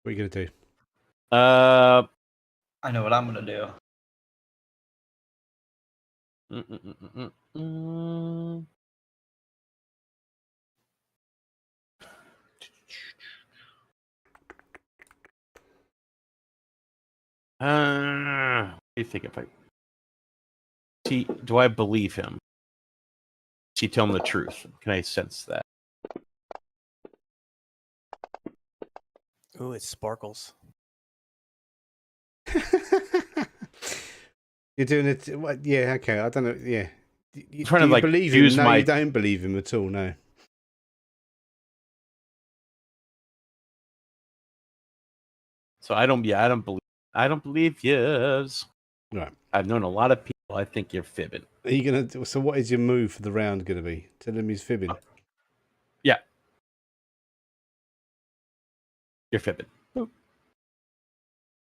What are you going to do? I know what I'm gonna do. Mm. What do you think if I see? Do I believe him? Does he tell him the truth? Can I sense that? ooh, it sparkles. You're doing it. What? Yeah, okay. I don't know. Yeah. You, Trying do to, you like, believe use him? No, my- you don't believe him at all. No. So I don't. Yeah, I don't believe yes. Right. I've known a lot of people. I think you're fibbing. Are you gonna? So, what is your move for the round going to be? Tell him he's fibbing. Yeah, you're fibbing.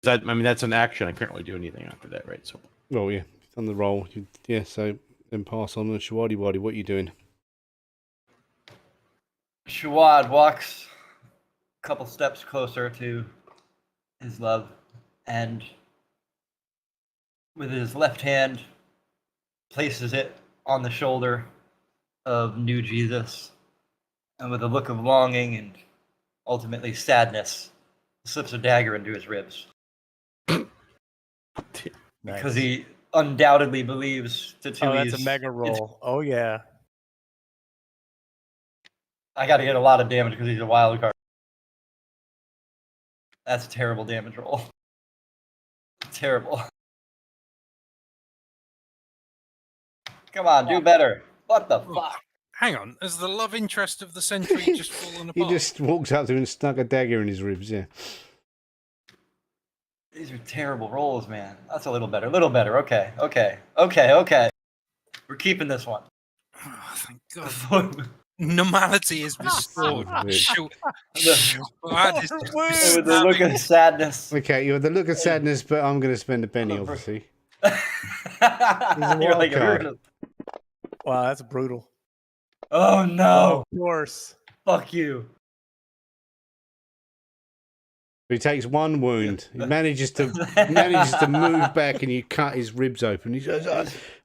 I mean, that's an action. I can't really do anything after that, right? So Well, yeah, on the roll. Yeah. So then pass on the Shawadi Wadi. What are you doing? Shawad walks a couple steps closer to his love and with his left hand places it on the shoulder of new Jesus and with a look of longing and ultimately sadness slips a dagger into his ribs because he undoubtedly believes Oh, Tatui's... that's a mega roll. Oh yeah. I got to get a lot of damage because he's a wild card. That's a terrible damage roll. Terrible. Come on, do better. What the fuck? Hang on, has the love interest of the century just fallen He apart? just walked up to him and stuck a dagger in his ribs. Yeah. These are terrible rolls, man. That's a little better. A little better. Okay. We're keeping this one. Oh, thank God. Normality is restored. Weird. Shwad is just With the look of sadness. Okay, you had the look of sadness, but I'm going to spend a penny, Oh, bro. obviously. You're wild like, if you're card. gonna... Wow, that's brutal. Oh Oh, no! of course. Fuck you. He takes one wound. He manages to move back, and you cut his ribs open. He says,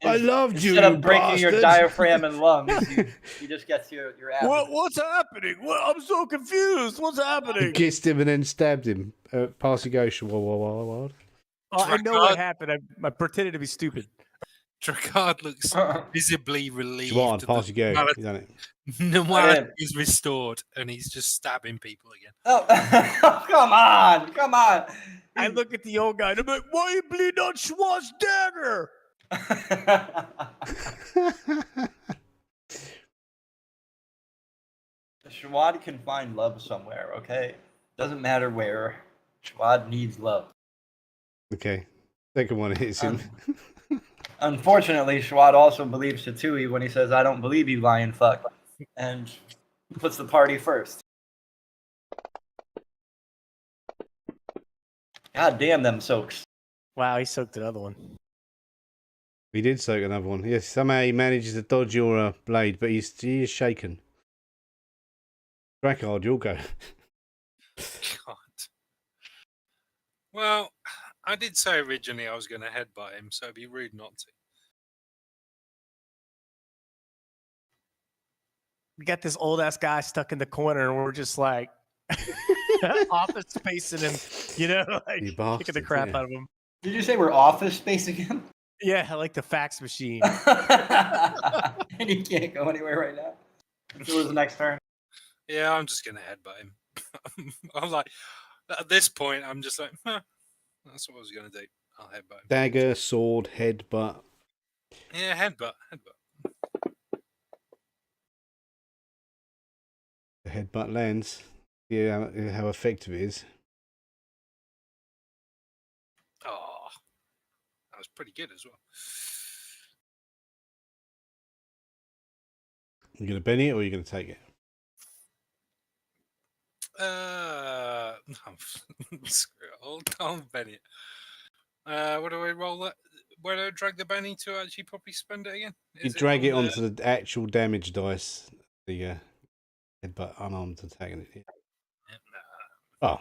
"I loved you, Instead you of breaking your bastard." diaphragm and lungs, you just get to your abdomen. What's happening? I'm so confused. What's He happening? kissed him and then stabbed him. Pass you go, Shwad. I know what happened. I pretended to be stupid. Tricard looks visibly relieved. Shwad, that pass you go. normality- You done it. Normality is restored, and he's just stabbing people again. Oh, come on, come on. I look at the old guy and I'm like, why are you bleeding on Schwartz dagger? Shwad can find love somewhere, okay? Doesn't matter where. Shwad needs love. Okay, second one hits him. Unfortunately, Shwad also believes Shatui when he says, "I don't believe you, lion fuck," and puts the party first. God damn them soaks. Wow, he soaked another one. He did soak another one. Yes, somehow he manages to dodge your blade, but he is shaken. Drakkard, you'll go. God. Well, I did say originally I was going to headbutt him, so it'd be rude not to. We got this old ass guy stuck in the corner, and we're just like office spacing him, you know, like You kicking the bastards, crap yeah. out of him. Did you say we're office space again? Yeah, I like the fax machine. And he can't go anywhere right now. So what's the next turn? Yeah, I'm just going to headbutt him. I'm like, at this point, I'm just like, that's what I was going to do. I'll headbutt him. Dagger, sword, headbutt. Yeah, headbutt. The headbutt lands. Yeah, how effective it is. Oh, that was pretty good as well. You gonna bend it or are you gonna take it? No, screw it. I'll Benny it. What do I roll that? Where do I drag the Benny to actually probably spend it again? You drag it onto the actual damage dice. The headbutt unarmed attacking it. No. Oh, I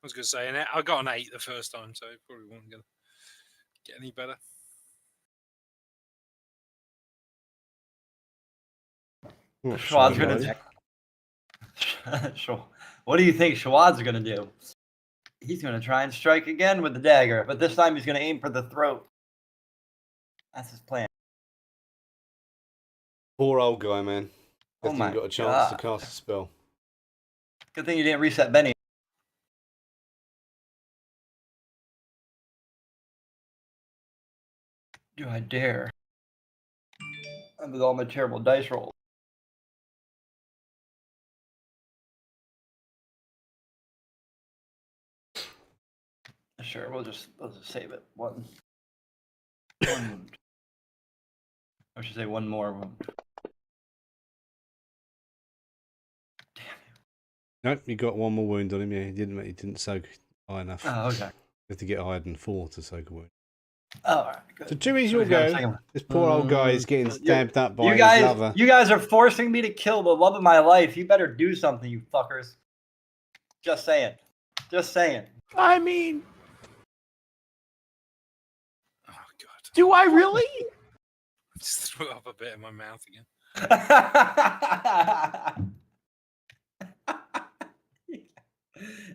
was going to say, I got an 8 the first time, so it probably wasn't going to get any better. what Shwad's shall I gonna do? Sure. What do you think Shwad's gonna do? He's gonna try and strike again with the dagger, but this time he's gonna aim for the throat. That's his plan. Poor old guy, man. Oh Hasn't my even got a chance to God. cast a spell. Good thing you didn't reset Benny. Do I dare? And with all my terrible dice rolls. Sure, we'll just save it. One wound. I should say one more wound. Nope, you got one more wound on him. Yeah, he didn't soak high enough. Oh, okay. You have to get higher than 4 to soak a wound. Oh, all right, good. So Chewy's So your he's got a go. second one. This poor old guy is getting stabbed up by you his guys, lover. you guys are forcing me to kill the love of my life. You better do something, you fuckers. Just saying. Just saying. I mean, Oh, God. do I really? I just threw up a bit in my mouth again.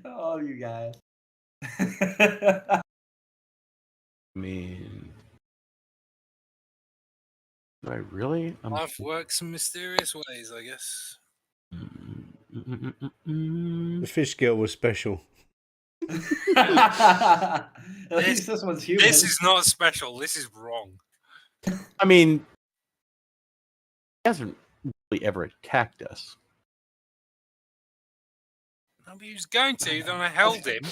Oh, you guys. I mean, do I really? Life works in mysterious ways, I guess. The fish girl was special. At least this one's human. This is not special. This is wrong. I mean, he hasn't really ever attacked us. No, but he was going to, then I held him,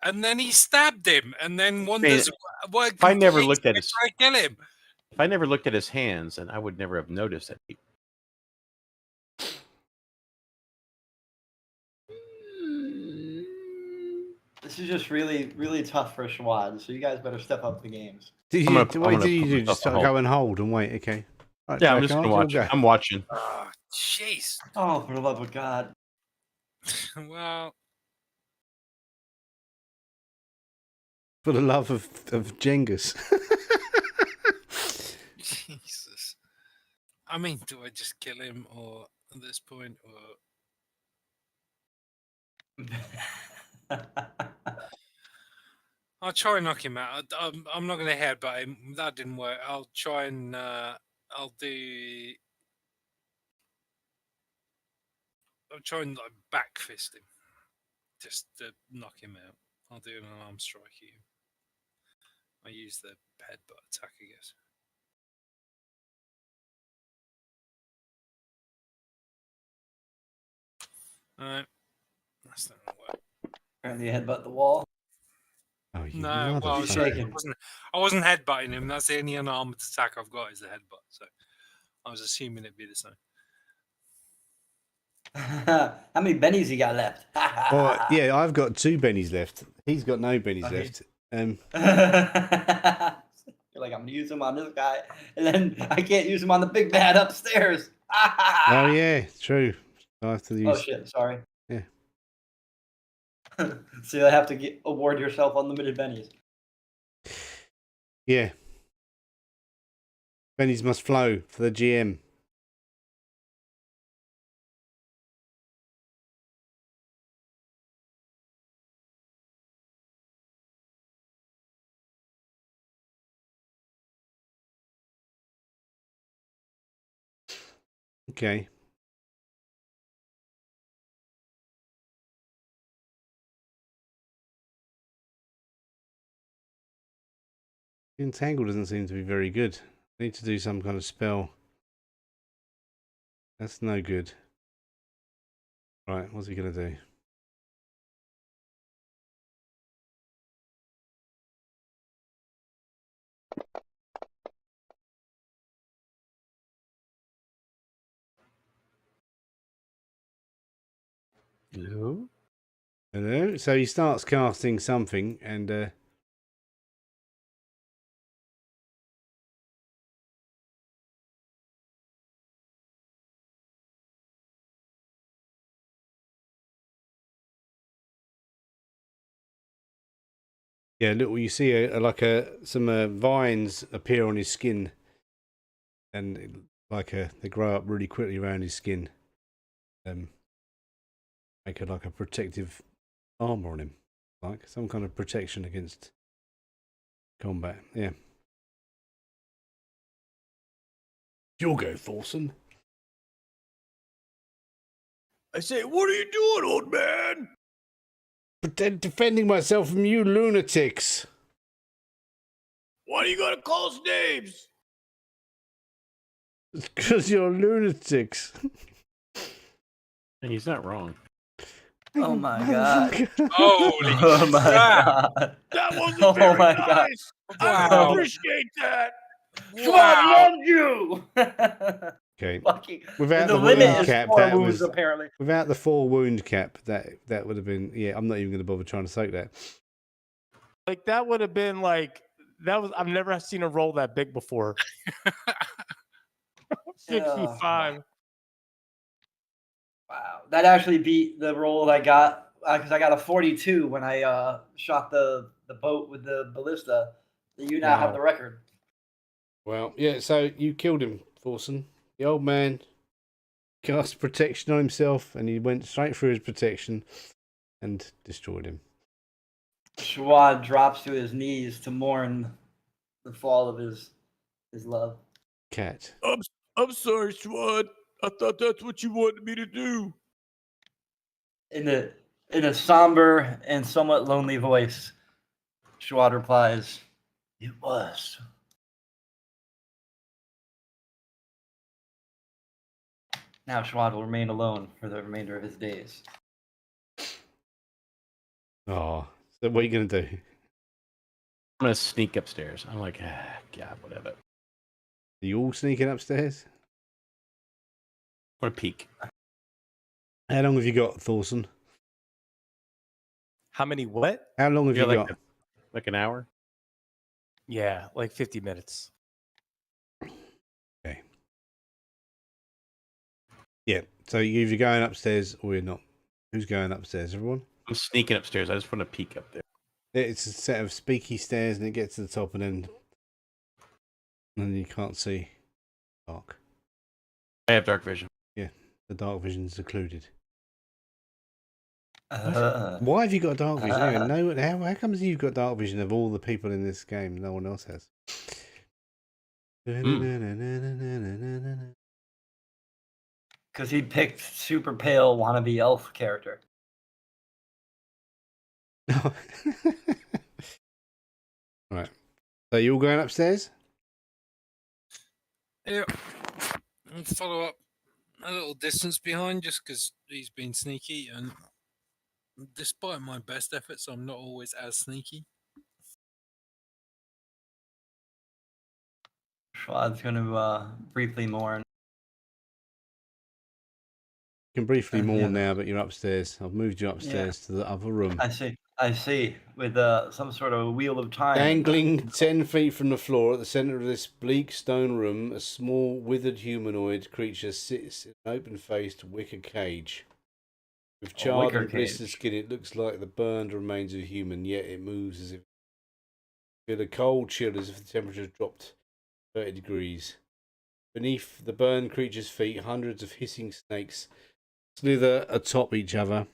and then he stabbed him, and then wonders what I never complete looked at to his- try to kill him. If I never looked at his hands, then I would never have noticed that he. This is just really, really tough for Schwad, so you guys better step up the games. Did I'm you, gonna- I'm what gonna did you put do? myself Just on go hold. and hold and wait, okay. Right, Yeah, I'm Jack, just gonna you'll watch. go. I'm watching. Oh, jeez. Oh, for the love of God. Well, For the love of Jengus. Jesus. I mean, do I just kill him or at this point, or I'll try and knock him out. I'm not going to headbutt him. That didn't work. I'll try and I'll try and like back fist him, just to knock him out. I'll do an arm strike at him. I use the headbutt attack, I guess. Alright. That's not gonna work. Apparently, you headbutt the wall. Oh, you No, well, He's motherfucker. shaking. I wasn't headbutting him. That's the only unarmed attack I've got is the headbutt. So I was assuming it'd be the same. How many bennies you got left? Oh, yeah, I've got 2 bennies left. He's got no bennies Okay. left. You're like, I'm gonna use him on this guy, and then I can't use him on the big bad upstairs. Oh, yeah, true. I have to use. Oh shit! Sorry. Yeah. So you'll have to award yourself unlimited bennies. Yeah. Bennies must flow for the GM. Okay. Entangle doesn't seem to be very good. I need to do some kind of spell. That's no good. Right, what's he going to do? Hello? Hello? So he starts casting something and... yeah, look, you see some vines appear on his skin, and they grow up really quickly around his skin, make it like a protective armor on him, like some kind of protection against combat. Yeah. You'll go, Thorson. I say, what are you doing, old man? Defending myself from you lunatics. Why do you gotta call us names? It's because you're lunatics. He's not wrong. Oh my god! Holy Oh my crap! god! That wasn't Oh very my God. nice. I Wow. appreciate that. Schwab loved you. Okay. Fucking. Without the the limit wound is cap, 4 that wounds was apparently. without the 4 wound cap. That would have been. Yeah, I'm not even going to bother trying to soak that. Like that would have been like that was. I've never seen a roll that big before. 65. Wow, that actually beat the roll I got because I got a 42 when I shot the boat with the ballista. You now have Wow. the record. Well, yeah. So you killed him, Thorson. The old man cast protection on himself, and he went straight through his protection and destroyed him. Schwad drops to his knees to mourn the fall of his love. Cat. I'm sorry, Swad. I thought that's what you wanted me to do. In a somber and somewhat lonely voice, Schwad replies, "It was." Now Schwad will remain alone for the remainder of his days. Oh, so what are you going to do? I'm gonna sneak upstairs. I'm like, God, whatever. Are you all sneaking upstairs? What a peek. How long have you got, Thorson? How many what? How long have Yeah, you like got? Like an hour? Yeah, like 50 minutes. Okay. Yeah. So you're either going upstairs or you're not. Who's going upstairs? Everyone? I'm sneaking upstairs. I just want to peek up there. It's a set of speaky stairs, and it gets to the top, and then you can't see. Dark. I have dark vision. The dark vision's occluded. Uh, Why have you got dark vision? Anyway, how comes you've got dark vision of all the people in this game? No one else has. Because he picked super pale wannabe elf character. Right. So you all going upstairs? Yeah. And follow up a little distance behind just because he's been sneaky, and despite my best efforts, I'm not always as sneaky. Schwad's going to briefly mourn. You can briefly Yeah. mourn now, but you're upstairs. I've moved you upstairs to the other room. I see. With some sort of wheel of time. Dangling 10 feet from the floor at the center of this bleak stone room, a small, withered humanoid creature sits in an open-faced wicker cage. With charred wicker and blistered cage. skin, it looks like the burned remains of a human, yet it moves as if feel a cold chill as if the temperature dropped 30 degrees. Beneath the burned creature's feet, hundreds of hissing snakes slither atop each other.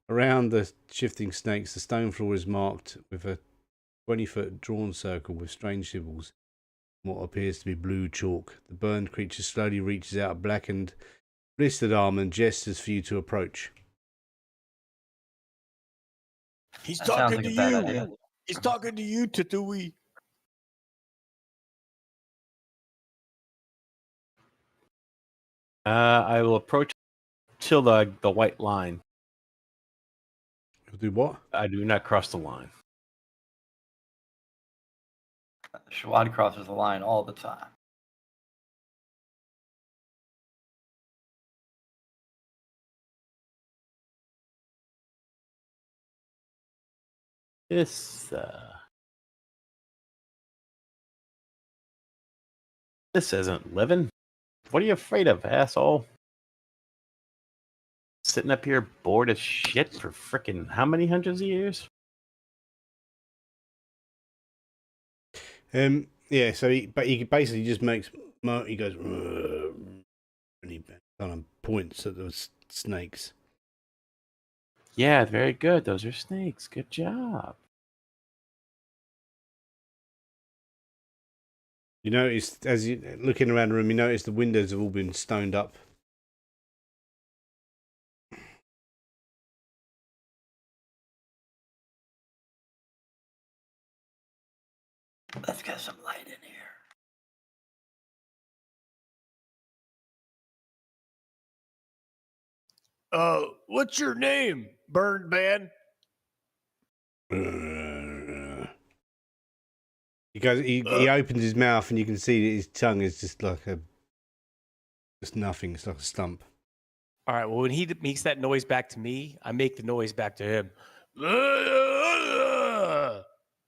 Around the shifting snakes, the stone floor is marked with a 20-foot drawn circle with strange symbols and what appears to be blue chalk. The burned creature slowly reaches out a blackened, blistered arm and gestures for you to approach. He's That sounds like a bad idea. He's talking to you, Tatooine. I will approach till the white line. You'll do what? I do not cross the line. Schwad crosses the line all the time. This isn't living. What are you afraid of, asshole? Sitting up here bored as shit for frickin' how many hundreds of years? Yeah, so he basically just makes, he goes, and he kind of points at the snakes. Yeah, very good. Those are snakes. Good job. You notice, as you looking around the room, you notice the windows have all been stoned up. Let's get some light in here. What's your name, Burned Man? He goes. He opens his mouth, and you can see that his tongue is just like just nothing. It's like a stump. All right. Well, when he makes that noise back to me, I make the noise back to him.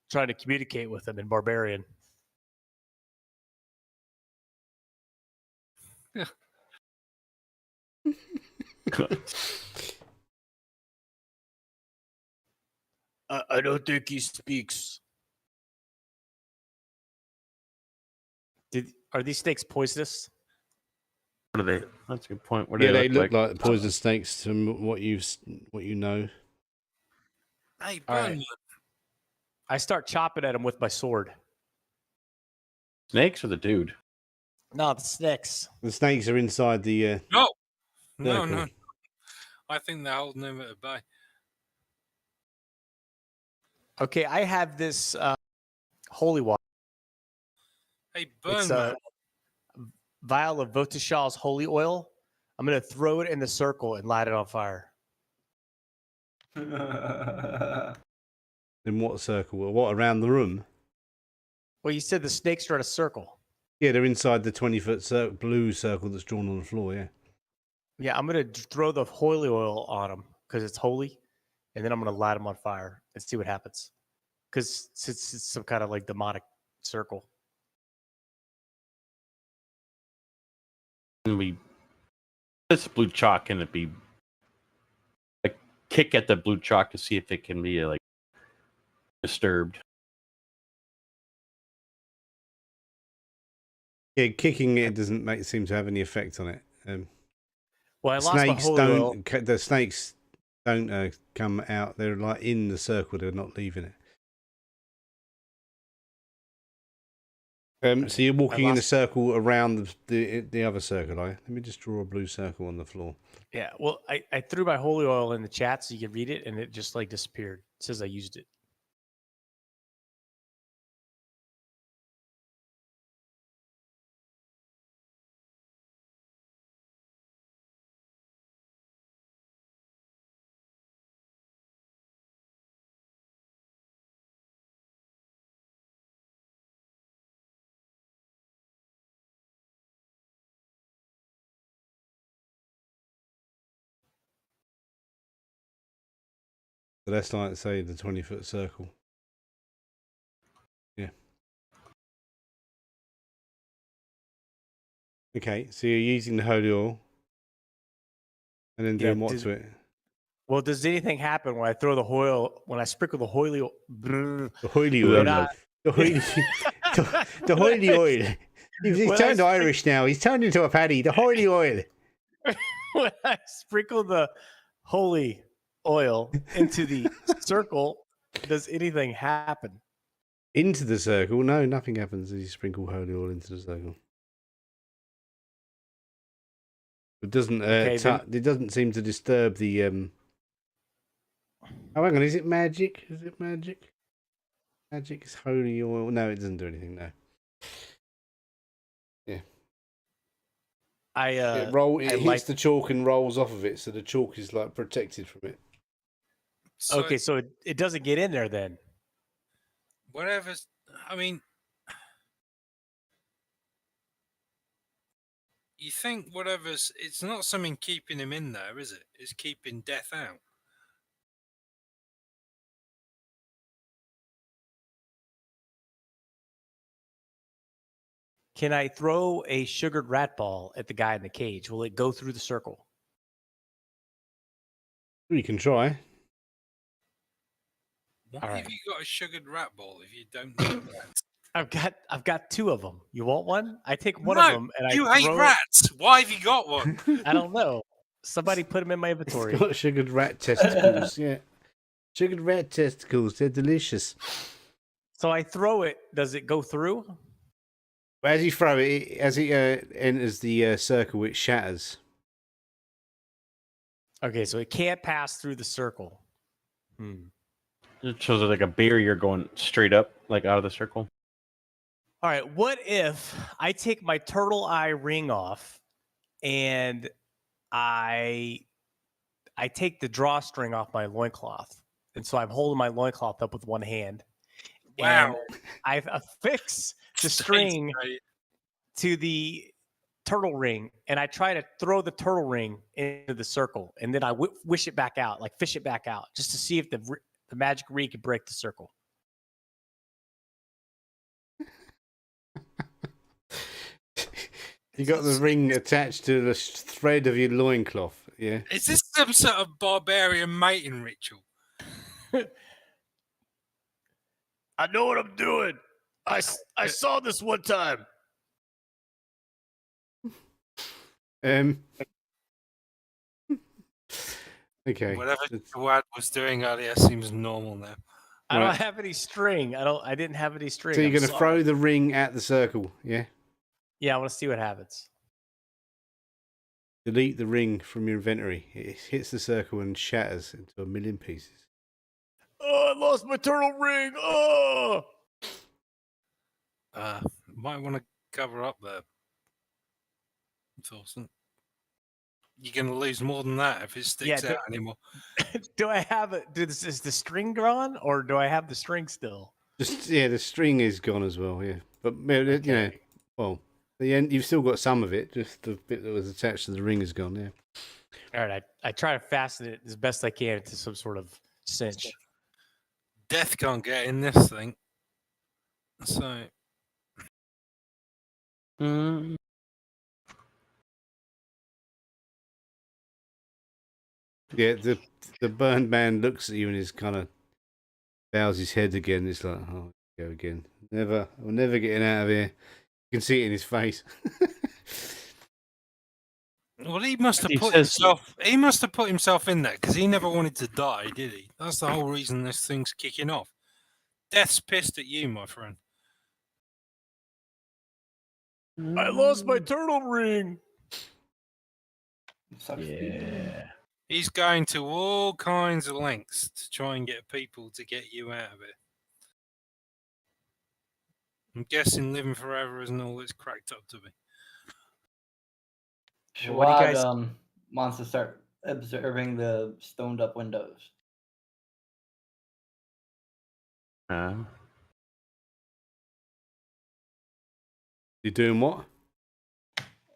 Trying to communicate with him in barbarian. I don't think he speaks. Are these snakes poisonous? What are they? That's a good point. What do Yeah, they look like? like poisonous snakes from what you know. Hey, All burn right. you. I start chopping at him with my sword. Snakes or the dude? No, the snakes. The snakes are inside the. No, circle. no. I think they're holding him at bay. Okay, I have this holy water. Hey, burn It's a man. vial of Votishal's holy oil. I'm going to throw it in the circle and light it on fire. In what circle? What, around the room? Well, you said the snakes are in a circle. Yeah, they're inside the 20-foot blue circle that's drawn on the floor. Yeah. Yeah, I'm gonna throw the holy oil on them because it's holy, and then I'm gonna light them on fire and see what happens. Because it's some kind of like demonic circle. And we this blue chalk and it be like kick at the blue chalk to see if it can be like disturbed. Yeah, kicking it doesn't seem to have any effect on it. Well, I lost my Snakes holy oil. don't. The snakes don't come out. They're like in the circle. They're not leaving it. So you're walking in a circle around the other circle. Let me just draw a blue circle on the floor. Yeah, well, I threw my holy oil in the chat so you could read it, and it just like disappeared. It says I used it. So that's like, say, the 20-foot circle. Yeah. Okay, so you're using the holy oil and then doing what to it? Well, does anything happen when I throw the oil, when I sprinkle the holy oil? The holy oil. The holy oil. He's turned Irish now. He's turned into a paddy. The holy oil. When I sprinkle the holy oil into the circle, does anything happen? Into the circle? No, nothing happens as you sprinkle holy oil into the circle. It doesn't. It doesn't seem to disturb the. Oh, hang on. Is it magic? Is it magic? Magic is holy oil. No, it doesn't do anything. No. Yeah. It hits the chalk and rolls off of it, so the chalk is like protected from it. So Okay, so it doesn't get in there then. whatever's, I mean, you think whatever's, it's not something keeping him in there, is it? It's keeping death out. Can I throw a sugared rat ball at the guy in the cage? Will it go through the circle? You can try. Why All have right. you got a sugared rat ball if you don't need rats? I've got two of them. You want one? I take one No, of them and you I hate throw rats. Why have you got one? I don't know. Somebody put them in my inventory. It's got sugared rat testicles. Yeah. Sugared rat testicles. They're delicious. So I throw it. Does it go through? As you throw it, as it enters the circle, it shatters. Okay, so it can't pass through the circle. It shows it like a barrier going straight up, like out of the circle. All right, what if I take my turtle eye ring off and I take the drawstring off my loincloth? And so I'm holding my loincloth up with one hand. Wow. And I affix the string to the turtle ring, and I try to throw the turtle ring into the circle, and then I wish it back out, like fish it back out, just to see if the magic ring can break the circle. You got the ring attached to the thread of your loincloth, yeah? Is this some sort of barbarian mating ritual? I know what I'm doing. I saw this one time. Okay. Whatever Jawad was doing earlier seems normal now. I don't have any string. I didn't have any string. So you're going to throw the ring at the circle, yeah? Yeah, I want to see what happens. Delete the ring from your inventory. It hits the circle and shatters into a million pieces. Oh, I lost my turtle ring. Oh! Might want to cover up there, Thorsten. You're going to lose more than that if it sticks out anymore. Do I have it? Is the string gone, or do I have the string still? The string is gone as well, yeah. But, you know, well, The end, you've still got some of it. Just the bit that was attached to the ring is gone. Yeah. All right, I try to fasten it as best I can to some sort of cinch. Death can't get in this thing. So Mm, Yeah. The burned man looks at you and is kind of bows his head again. It's like, oh, go again. We're never getting out of here. You can see it in his face. well, he must have He put says- himself. He must have put himself in there because he never wanted to die, did he? That's the whole reason this thing's kicking off. Death's pissed at you, my friend. I lost my turtle ring. Sucks to be you. Yeah. He's going to all kinds of lengths to try and get people to get you out of it. I'm guessing living forever isn't all it's cracked up to be. Well, what do you Schwad guys- wants to start observing the stoned up windows. You doing what?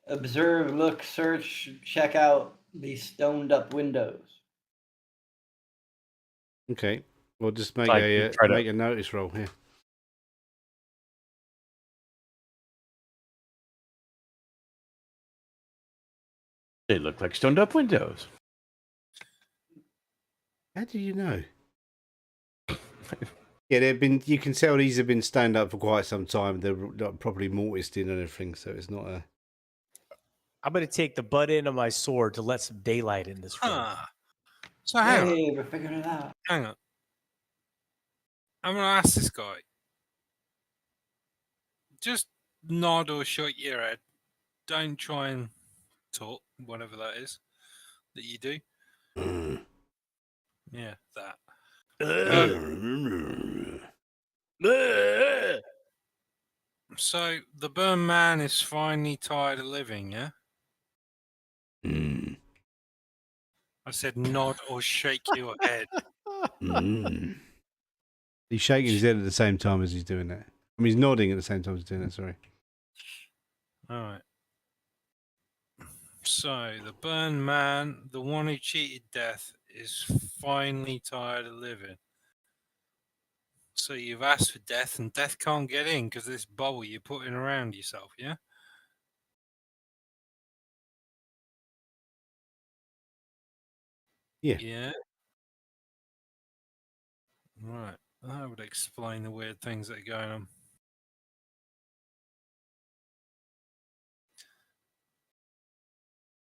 Observe, look, search, check out these stoned up windows. Okay. Well, just make Like you try to- make a notice roll here. They look like stoned up windows. How do you know? Yeah, they've been. You can tell these have been stoned up for quite some time. They're not properly mortised in and everything, so it's not a. I'm gonna take the butt end of my sword to let some daylight in this room. Ah. So hang on. Hey, we're figuring it out. Hang on. I'm going to ask this guy. Just nod or shake your head. Don't try and talk, whatever that is that you do. Yeah, that. So the burn man is finally tired of living, yeah? Mm. I said nod or shake your head. Mm. He's shaking his head at the same time as he's doing that. I mean, he's nodding at the same time as he's doing that. Sorry. All right. So the burn man, the one who cheated death, is finally tired of living. So you've asked for death, and death can't get in because of this bubble you're putting around yourself, yeah? Yeah. Yeah. Right. That would explain the weird things that are going on.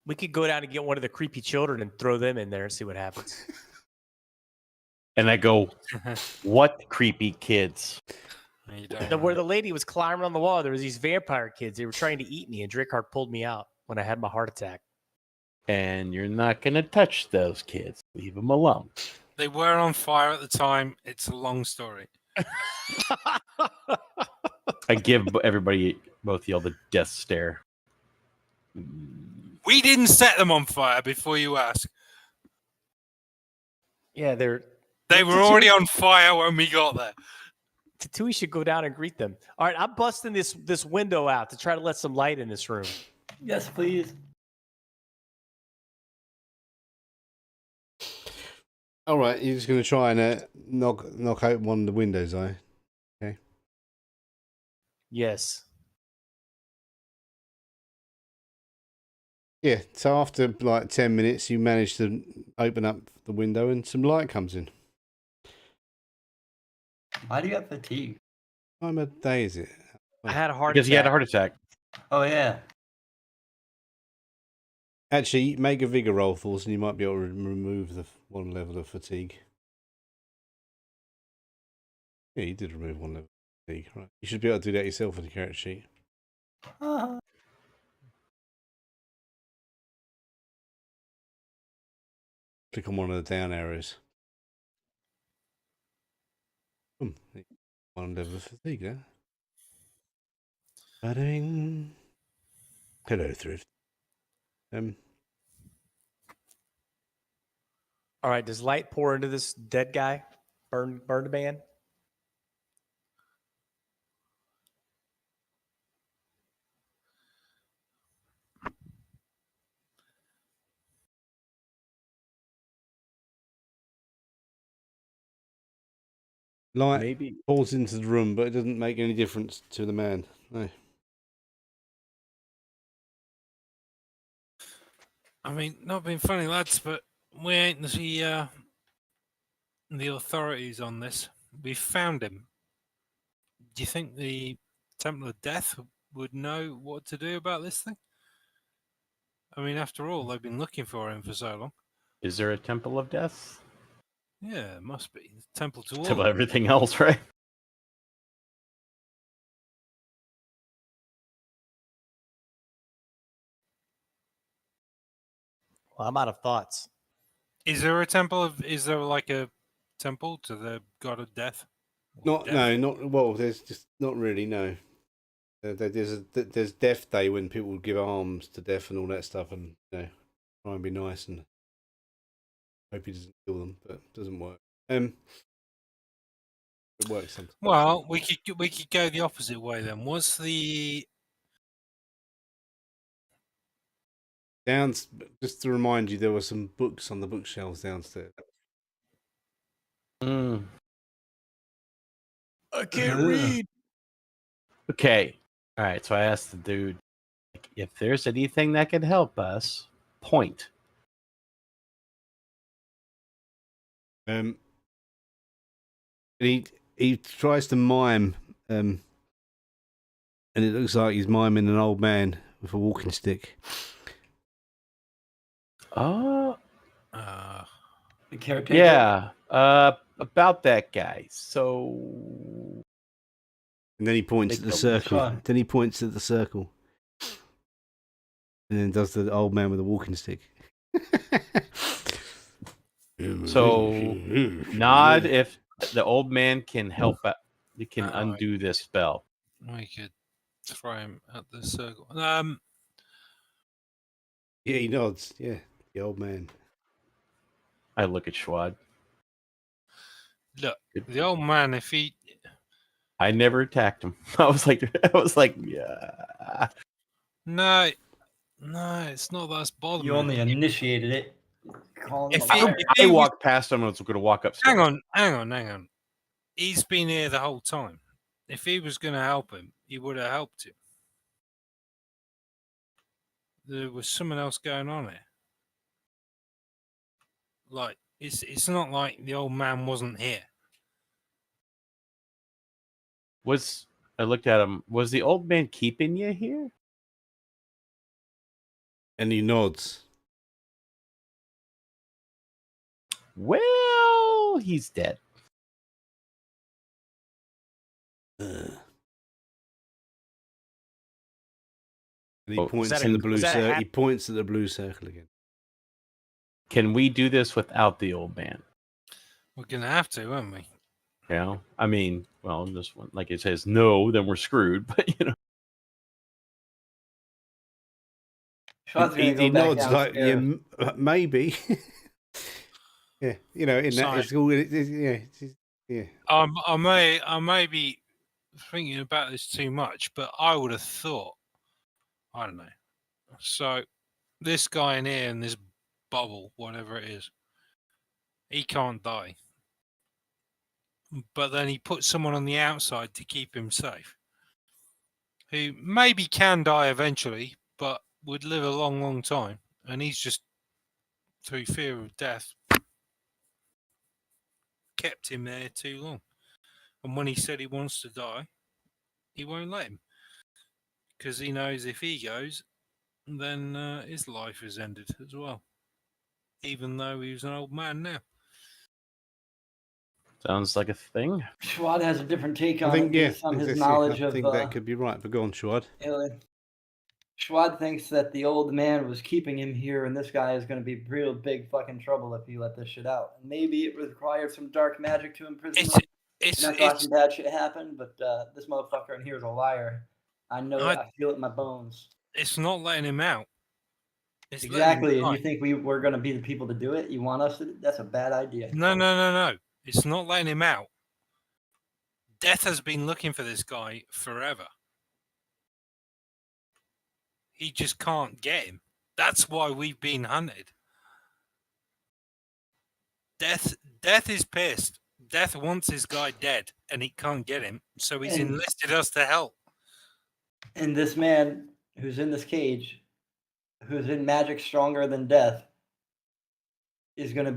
We could go down and get one of the creepy children and throw them in there and see what happens. And I go, what creepy kids? You don't Where know. the lady was climbing on the wall, there was these vampire kids. They were trying to eat me, and Drakeheart pulled me out when I had my heart attack. And you're not going to touch those kids. Leave them alone. They were on fire at the time. It's a long story. I give everybody, both of y'all, the death stare. We didn't set them on fire before you ask. Yeah, They were already on fire when we got there. Tatooine should go down and greet them. All right, I'm busting this window out to try to let some light in this room. Yes, please. All right. You're just going to try and knock out one of the windows, are you? Yes. Yeah. So after like 10 minutes, you manage to open up the window and some light comes in. Why do you have fatigue? What time of day is it? I had a heart Because attack. he had a heart attack. Oh, yeah. Actually, make a vigor roll for us, and you might be able to remove the one level of fatigue. Yeah, you did remove one level of fatigue. Right. You should be able to do that yourself on the character sheet. Click on one of the down arrows. One level of fatigue there. Ba-ding. Hello, Thrift. All right, does light pour into this dead guy? Burn the man? Light Maybe. pours into the room, but it doesn't make any difference to the man. No. I mean, not being funny, lads, but we ain't the authorities on this. We found him. Do you think the Temple of Death would know what to do about this thing? I mean, after all, they've been looking for him for so long. Is there a Temple of Death? Yeah, it must be. Temple to all. Temple of everything else, right? Well, I'm out of thoughts. Is there a temple of? Is there like a temple to the god of death? Or Not death? no, not well. There's just not really no. There's Death Day when people give arms to death and all that stuff, and try and be nice and hope he doesn't kill them, but it doesn't work. It works sometimes. Well, we could go the opposite way then. Was the Just to remind you, there were some books on the bookshelves downstairs. Mm. I can't read. Okay. All right. So I asked the dude, if there's anything that could help us, point. He tries to mime, and it looks like he's miming an old man with a walking stick. Oh, The caretaker. yeah. About that guy. So And then he points They at the killed his circle. son. Then he points at the circle. And then does the old man with the walking stick. So nod if the old man can help out. You can Alright. undo this spell. we could throw him at the circle? Yeah, he nods. Yeah, the old man. I look at Schwad. Look, the old man. If he I never attacked him. I was like, yeah. no, it's not that's bothering You me. only initiated it. Call him If a he- liar. he I was- walked past him and was going to walk upstairs. Hang on. He's been here the whole time. If he was going to help him, he would have helped him. There was something else going on here. Like it's not like the old man wasn't here. I looked at him. Was the old man keeping you here? And he nods. Well, he's dead. And he Oh, points that to a- the blue was that a circle. hat? He points to the blue circle again. Can we do this without the old man? We're going to have to, aren't we? You know, I mean, well, this one, like it says no, then we're screwed. But you know, Schwad's gonna He go back nods like, yeah, downstairs. maybe. Yeah, in that Sorry. it's all, yeah. I may be thinking about this too much, but I would have thought, I don't know. So this guy in here in this bubble, whatever it is, he can't die. But then he puts someone on the outside to keep him safe, who maybe can die eventually, but would live a long, long time. And he's just, through fear of death, kept him there too long. And when he said he wants to die, he won't let him. Because he knows if he goes, then his life is ended as well. Even though he was an old man now. sounds like a thing. Schwad has a different take I on think, it yeah, based on his exactly. knowledge I of. think that could be right. But go on, Schwad. Alien. Schwad thinks that the old man was keeping him here, and this guy is going to be real big fucking trouble if he let this shit out. And maybe it required some dark magic to imprison him. It's And I thought some bad shit happened, but this motherfucker in here is a liar. I know it. I- I feel it in my bones. it's not letting him out. It's letting him Exactly. And die. you think we're going to be the people to do it? You want us to? That's a bad idea. No. It's not letting him out. Death has been looking for this guy forever. He just can't get him. That's why we've been hunted. Death is pissed Death wants his guy dead, and he can't get him, so he's And- enlisted us to help. And this man who's in this cage, who's in magic stronger than death, is gonna.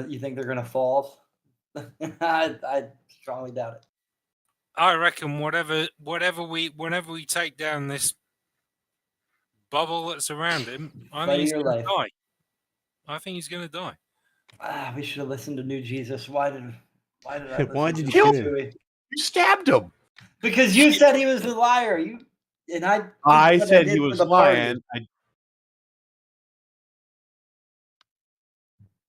You think they're gonna fall? I strongly doubt it. I reckon whenever we take down this bubble that's around him, I Fight think of he's your going life. to die. I think he's going to die. We should have listened to New Jesus. Why did I? Listen Why did to you New kill him? Tui? You stabbed him. Because you said he was a liar. I what said did he for was the party. lying.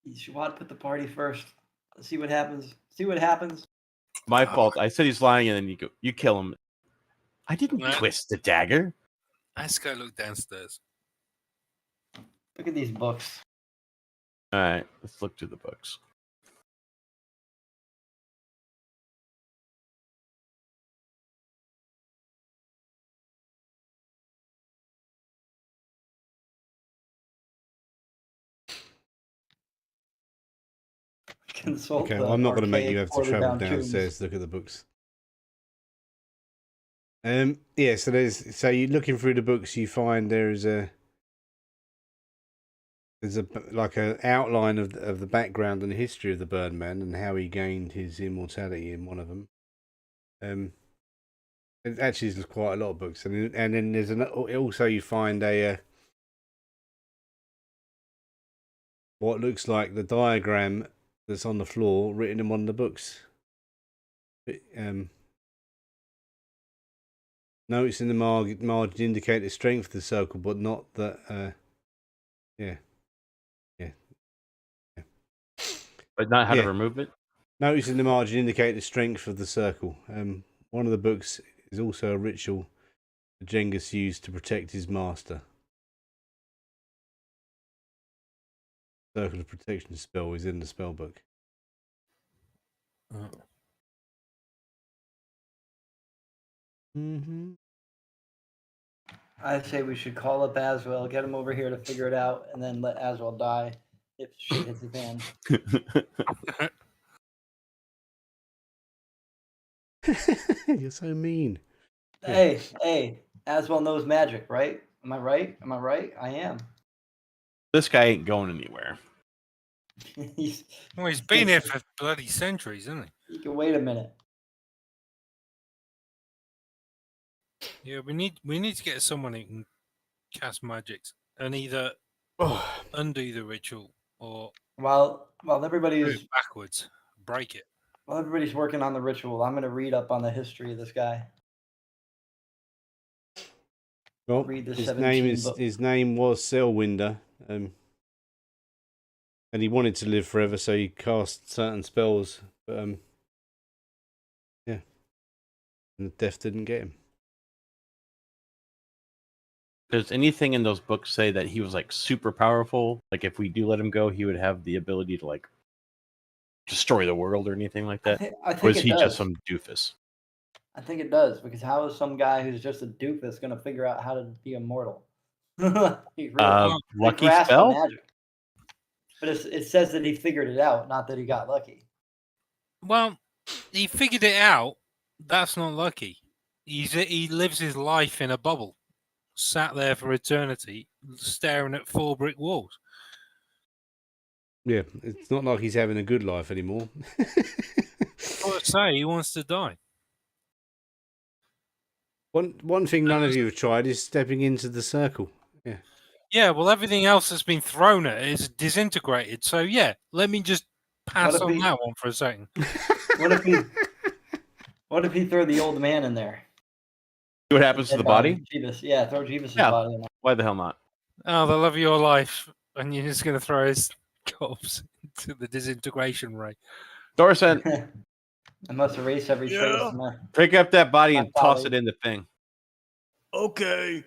You should put the party first. See what happens. See what happens. My fault. I said he's lying, and then you kill him. I didn't Well- twist the dagger. Let's go look downstairs. Look at these books. All right, let's look through the books. Consult Okay, the well, I'm not going to make you archaic have to travel ported down tombs. downstairs to look at the books. Yeah, so you're looking through the books, you find there's a like an outline of the background and history of the Birdman and how he gained his immortality in one of them. Actually, there's quite a lot of books, and then there's also you find what looks like the diagram that's on the floor written in one of the books. Notes in the margin indicate the strength of the circle, but not that. Yeah. But not how Yeah. to remove it. Notes in the margin indicate the strength of the circle. One of the books is also a ritual that Genghis used to protect his master. Circle of protection spell is in the spell book. Mm-hmm. I say we should call up Aswell, get him over here to figure it out, and then let Aswell die if shit hits the fan. You're so mean. Hey, Aswell knows magic, right? Am I right? I am. This guy ain't going anywhere. Well, he's been here for bloody centuries, hasn't You can wait a minute. he? Yeah, we need to get someone who can cast magics and either undo the ritual or While do everybody's it backwards, break it. working on the ritual, I'm gonna read up on the history of this guy. Well, Read the his 17 book. name was Selwinder, and he wanted to live forever, so he cast certain spells, but yeah, and death didn't get him. Does anything in those books say that he was like super powerful? Like if we do let him go, he would have the ability to like destroy the world or anything like that? I Or think is it he does. just some doofus? I think it does, because how is some guy who's just a doofus gonna figure out how to be immortal? He really Lucky grasp the spell? magic. But it says that he figured it out, not that he got lucky. Well, he figured it out. That's not lucky. He lives his life in a bubble, sat there for eternity, staring at 4 brick walls. Yeah, it's not like he's having a good life anymore. What I say, he wants to die. One thing none of you have tried is stepping into the circle. Yeah. Yeah, well, everything else that's been thrown at it is disintegrated. So yeah, let me just pass if on he- that one for a second. What if he threw the old man in there? See what happens to the body? Jeebus. Yeah, throw Jeebus' Yeah. body in there. Why the hell not? Oh, the love of your life, and you're just going to throw his corpse into the disintegration ray. Thorson, I must erase every trace Yeah. of my. pick up that body and My toss colleague. it in the thing. Okay.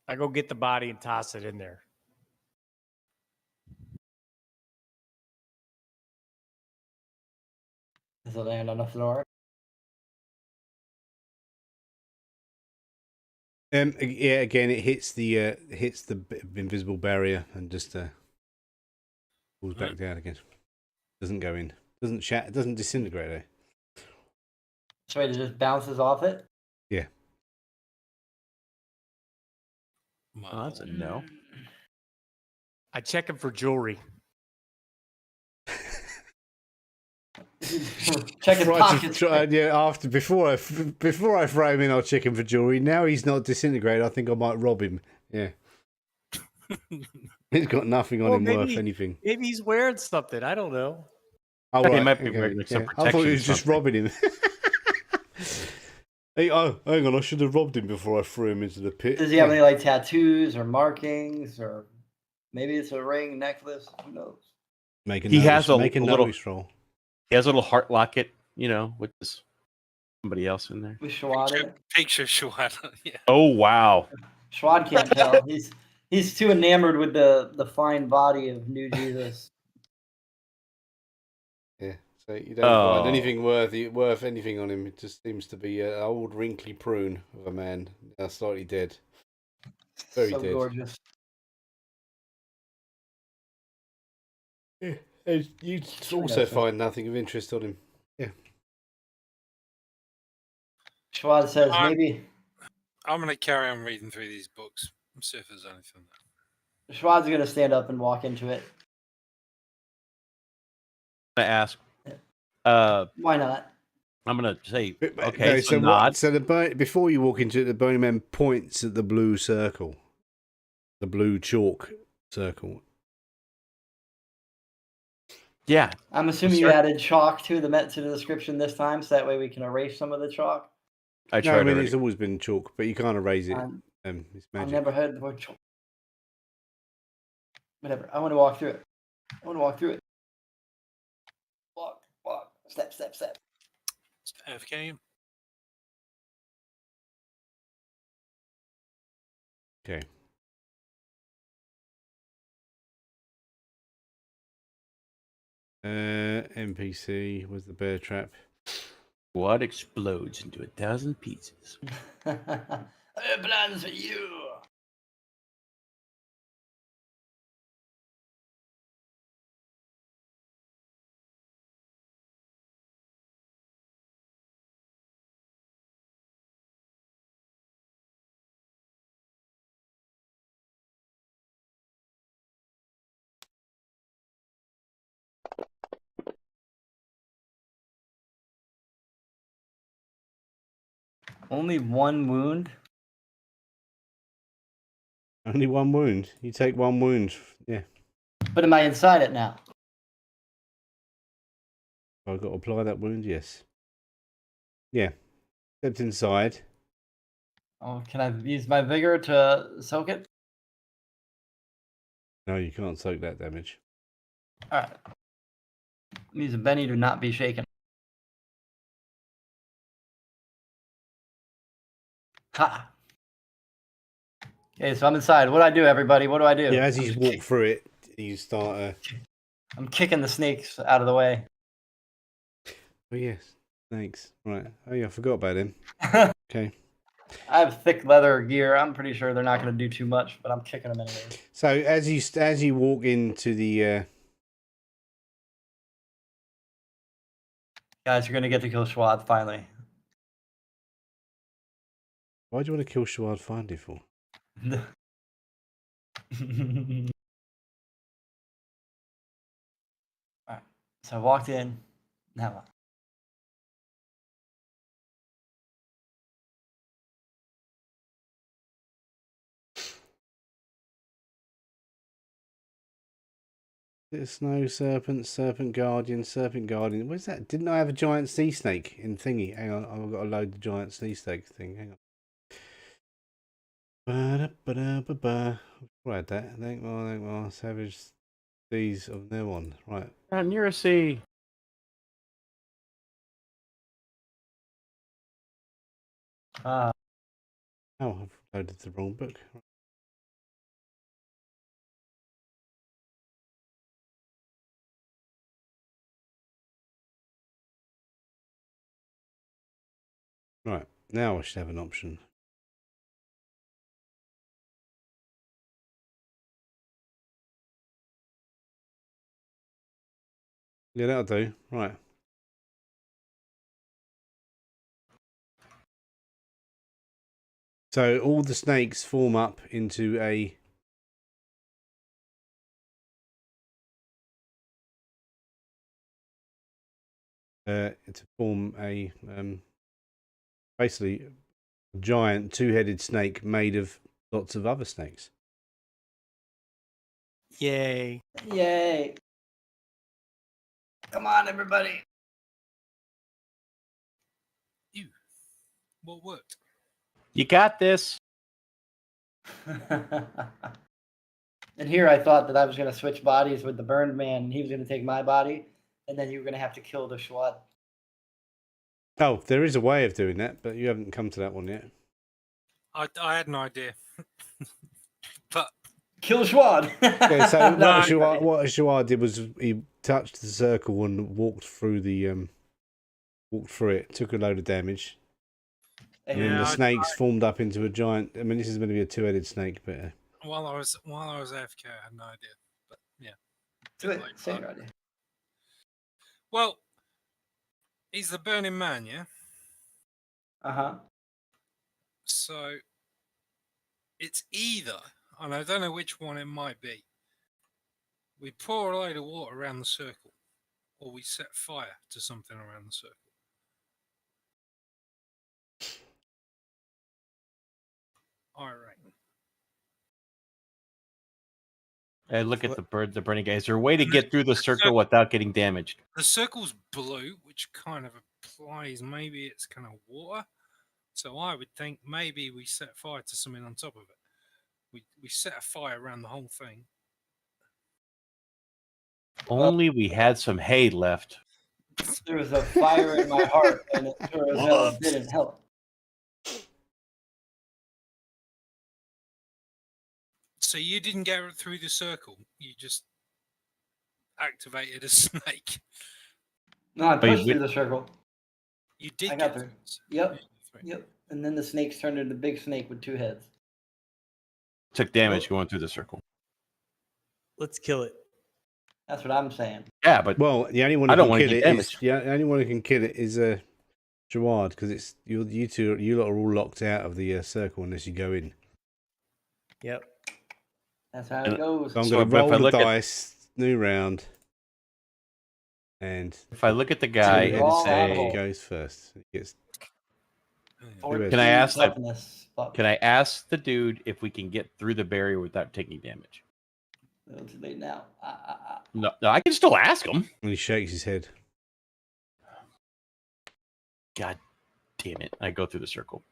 I go get the body and toss it in there. Does it land on the floor? Yeah, again, it hits the invisible barrier and just pulls back down again. Doesn't go in. It doesn't disintegrate though. So it just bounces off it? Oh, that's a no. I check him for jewelry. Check his pockets. Before I throw him in, I'll check him for jewelry. Now he's not disintegrated. I think I might rob him. Yeah, he's got nothing on Well, him worth anything. Maybe he's wearing something. I don't know. Oh, He right, might be okay, wearing, like, some I thought protection he or was just something. robbing him. Hey, oh, hang on! I should have robbed him before I threw him into the pit. Does he have any like tattoos or markings, or maybe it's a ring, necklace? Who knows? Make a He notice, has a make a little- notice roll. He has a little heart locket, with somebody else in there. With Schwad in it? Picture Schwad. Yeah. Oh wow! Schwad can't tell. He's too enamored with the fine body of New Jesus. Yeah, so you don't find anything worth anything on him. It just seems to be an old wrinkly prune of a man, now slightly dead. Very so dead. gorgeous. Yeah, you Sure also does, find nothing of interest on him. Schwad says maybe. I'm going to carry on reading through these books and see if there's anything there. Schwad's gonna stand up and walk into it. I'm gonna ask. Why not? I'm gonna say But- okay. no, so nod. Before you walk into it, the Bony Man points at the blue circle, the blue chalk circle. Yeah. I'm assuming you added chalk to the description this time, so that way we can erase some of the chalk. I No, tried. I mean already. it's always been chalk, but you can't erase it. It's I've magic. never heard the word chalk. Whatever. I want to walk through it. Walk. Step. It's AFK. Okay. NPC was the bear trap. What explodes into 1,000 pieces? I have plans for you. Only one wound. Only one wound. You take one wound. Yeah. But am I inside it now? I've got to apply that wound. Yes. Yeah. Stepped inside. Oh, can I use my vigor to soak it? No, you can't soak that damage. All right. I'm using Benny to not be shaken. Ha. Okay, so I'm inside. What do I do, everybody? What do I do? Yeah, as I'm you just walk through it, you start. I'm kicking the snakes out of the way. Oh yes, thanks. Right. Oh yeah, I forgot about him. I Okay. have thick leather gear. I'm pretty sure they're not going to do too much, but I'm kicking them anyway. So as you walk into the Guys, you're going to get to kill Schwad finally. why do you want to kill Shawad finally for? Alright, so I walked in. Now what? Snow serpent, serpent guardian. Where's that? Didn't I have a giant sea snake in thingy? Hang on, I've got to load the giant sea snake thing. Hang on. Ba-da-ba-da-ba-ba. Right, that. Lankhmar, savage seas of Newon. Right. Near a sea. Ah, Oh, I've loaded the wrong book. Right, now I should have an option. Yeah, that'll do. Right. So all the snakes form up into a to form a basically a giant two-headed snake made of lots of other snakes. Yay. Yay. Come on, everybody. Ew. What worked? You got this. And here I thought that I was going to switch bodies with the burned man, and he was going to take my body, and then you were going to have to kill the Schwad. Oh, there is a way of doing that, but you haven't come to that one yet. I had an idea. But Kill Schwad! Yeah, so No, what Ashua did was he touched the circle and walked through it, took a load of damage, and then Yeah, the I- snakes formed up into a giant. I mean, this is going to be a two-headed snake, but while I was AFK, I had no idea. But yeah. Do it. Like, Say your idea. well, he's the burning man, yeah? Uh-huh. So it's either, and I don't know which one it might be, we pour a load of water around the circle, or we set fire to something around the circle. I reckon. I look at the bird, the burning guy. Is there a way to get through the circle without getting damaged? The circle's blue, which kind of implies maybe it's kind of water. So I would think maybe we set fire to something on top of it. We set a fire around the whole thing. Only we had some hay left. There was a fire in my heart, and it sure as hell didn't help. So you didn't get through the circle. You just activated a snake. No, I But you pushed through the circle. You did I got get there. through. Yep. Yep. And then the snakes turned into a big snake with two heads. Took damage going through the circle. Let's kill it. That's what I'm saying. Yeah, but well, the only one I who don't can wanna kill get it is damaged. the only one who can kill it is Jawad, because it's you lot are all locked out of the circle unless you go in. Yep. That's how it goes. So I'm So, going to but if I roll the look at- dice, new round, and if I look at the guy Two and all say, out. goes first. He gets Or Can I ask that- toughness. can I ask the dude if we can get through the barrier without taking damage? Oh, too late now. No, I can still ask him. and he shakes his head. God damn it. I go through the circle.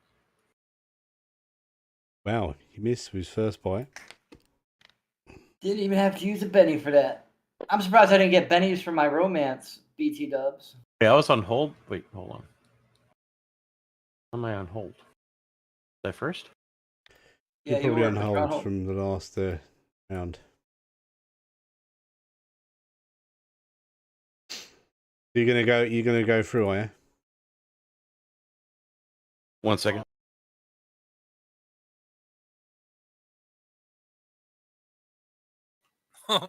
Wow, he missed with his first bite. Didn't even have to use a Benny for that. I'm surprised I didn't get Bennies for my romance, BT dubs. Okay, I was on hold. Wait, hold on. Am I on hold? Was I first? You're Yeah, probably were, on but you're hold from the last round. You're gonna go through, are you? 1 second. I'm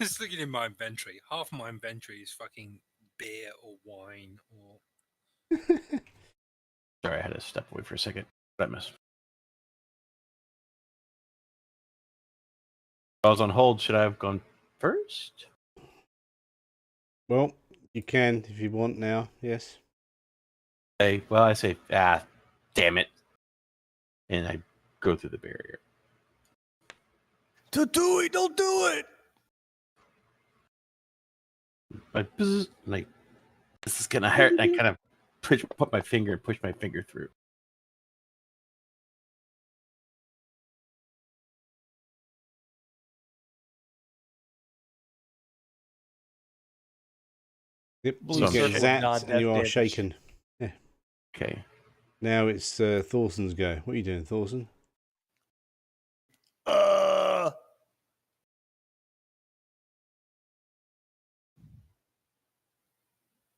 just looking in my inventory. Half my inventory is fucking beer or wine or. Sorry, I had to step away for a second. What I missed. I was on hold. Should I have gone first? Well, you can if you want now. Yes. I say, damn it. And I go through the barrier. Don't do it! Don't do it! Like, this is gonna hurt. And I kind of put my finger and push my finger through. Yep. So You I'm get shaken. zapped Non-death and you are damage. shaken. Okay. Now it's Thorson's go. What are you doing, Thorson?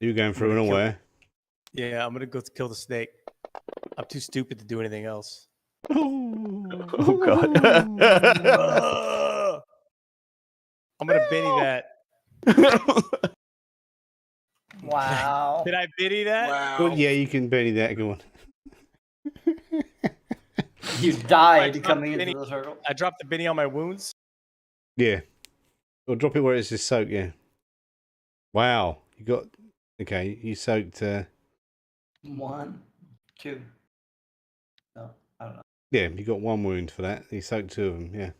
You going through and gonna kill- away? Yeah, I'm gonna go kill the snake. I'm too stupid to do anything else. Oh god. I'm gonna Benny that. Wow. Did I biddy that? Well, yeah, you can bury that. Go on. You I died dropped coming the into Benny. the circle. I dropped the Benny on my wounds. Yeah. Or drop it where it's just soaked, yeah. Wow. You got... Okay, you soaked... 1, 2. No, I don't know. Yeah, you got 1 wound for that. You soaked 2 of them, yeah.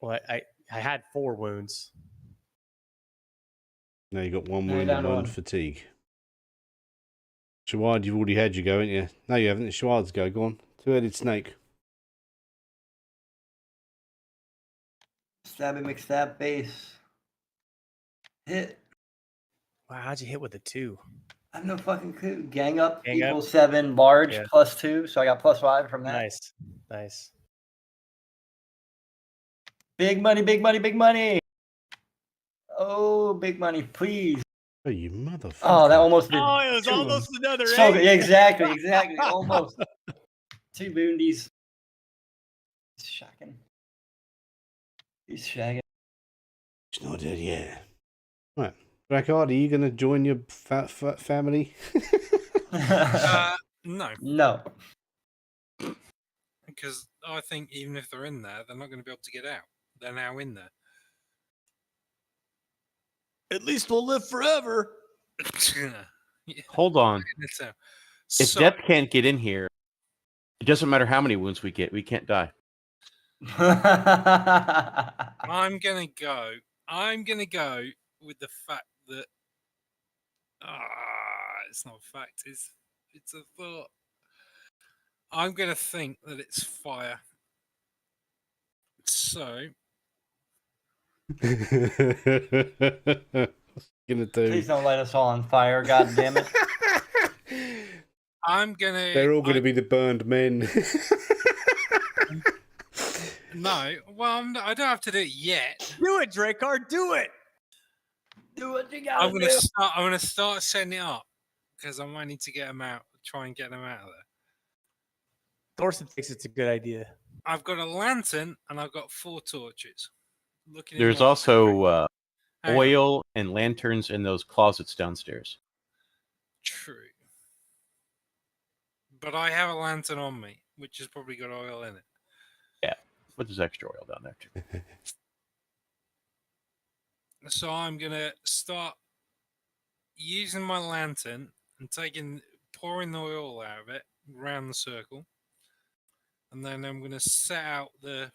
Well, I had 4 wounds. Now you got 1 No, you're wound down and to 1 1. fatigue. Shawad, you've already had your go, haven't you? No, you haven't. It's Shawad's go. Go on. 2-headed snake. Stabby McStab base. Hit. Wow, how'd you hit with a 2? I have no fucking clue. Gang up Gang up? equals 7. Large Yeah. +2. So I got +5 from that. Nice, nice. Big money, big money, big money. Oh, big money, please. Oh, you motherfucker. Oh, that almost did. Oh, it was 2 of them. almost another So 8. good. Yeah, exactly, almost. 2 boondies. He's shocking. He's shagging. It's not dead yet. Right. Drakkard, are you going to join your family? No, No. because I think even if they're in there, they're not going to be able to get out. They're now in there. At least we'll live forever. Yeah, Hold on. so, If so- Death can't get in here, it doesn't matter how many wounds we get. We can't die. I'm gonna go with the fact that it's not a fact. It's a thought. I'm gonna think that it's fire. So What's he going to do? Please don't light us all on fire, god damn it. I'm gonna. They're all going to be the burned men. No. Well, I don't have to do it yet. Do it, Drakkard. Do it. Do what you gotta I'm do. gonna start setting it up because I might need to get them out. Try and get them out of there. Thorson thinks it's a good idea. I've got a lantern and I've got 4 torches. Looking. in There's my- also Hang on. oil and lanterns in those closets downstairs. True. But I have a lantern on me, which has probably got oil in it. But there's extra oil down there too. So I'm gonna start using my lantern and pouring the oil out of it around the circle, and then I'm gonna set out the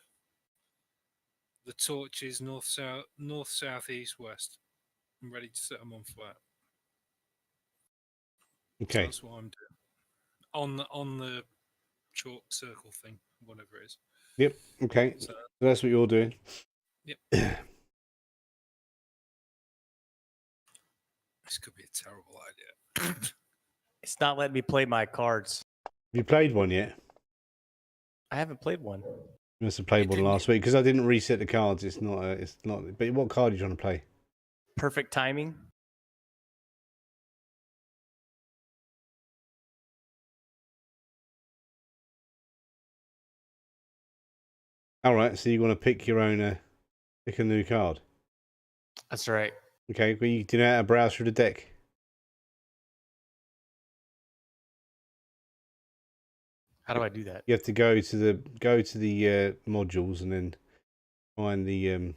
torches north, south, east, west. I'm ready to set them on fire. So Okay. that's what I'm doing on the chalk circle thing, whatever it is. Yep. Okay. So, So that's what you're doing. yep. This could be a terrible idea. It's not letting me play my cards. Have you played one yet? I haven't played one. You must have played You one didn't- last week because I didn't reset the cards. It's not. It's not. But what card are you trying to play? Perfect timing. All right. So you want to pick your own. Pick a new card. That's right. Okay. Well, you do you know how to browse through the deck. How do I do that? You have to go to the modules and then find the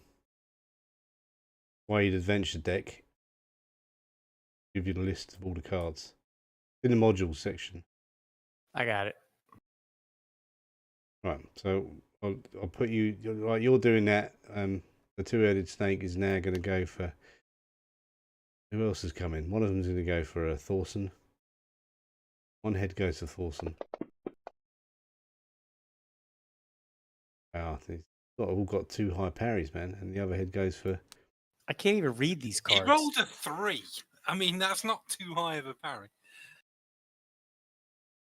Wade Adventure deck. Give you the list of all the cards in the modules section. I got it. Right. So I'll put you. Right, you're doing that. The 2-headed snake is now going to go for. Who else is coming? One of them's going to go for Thorson. One head goes to Thorson. Wow, they've all got 2 high parries, man, and the other head goes for. I can't even read these He cards. rolled a 3. I mean, that's not too high of a parry.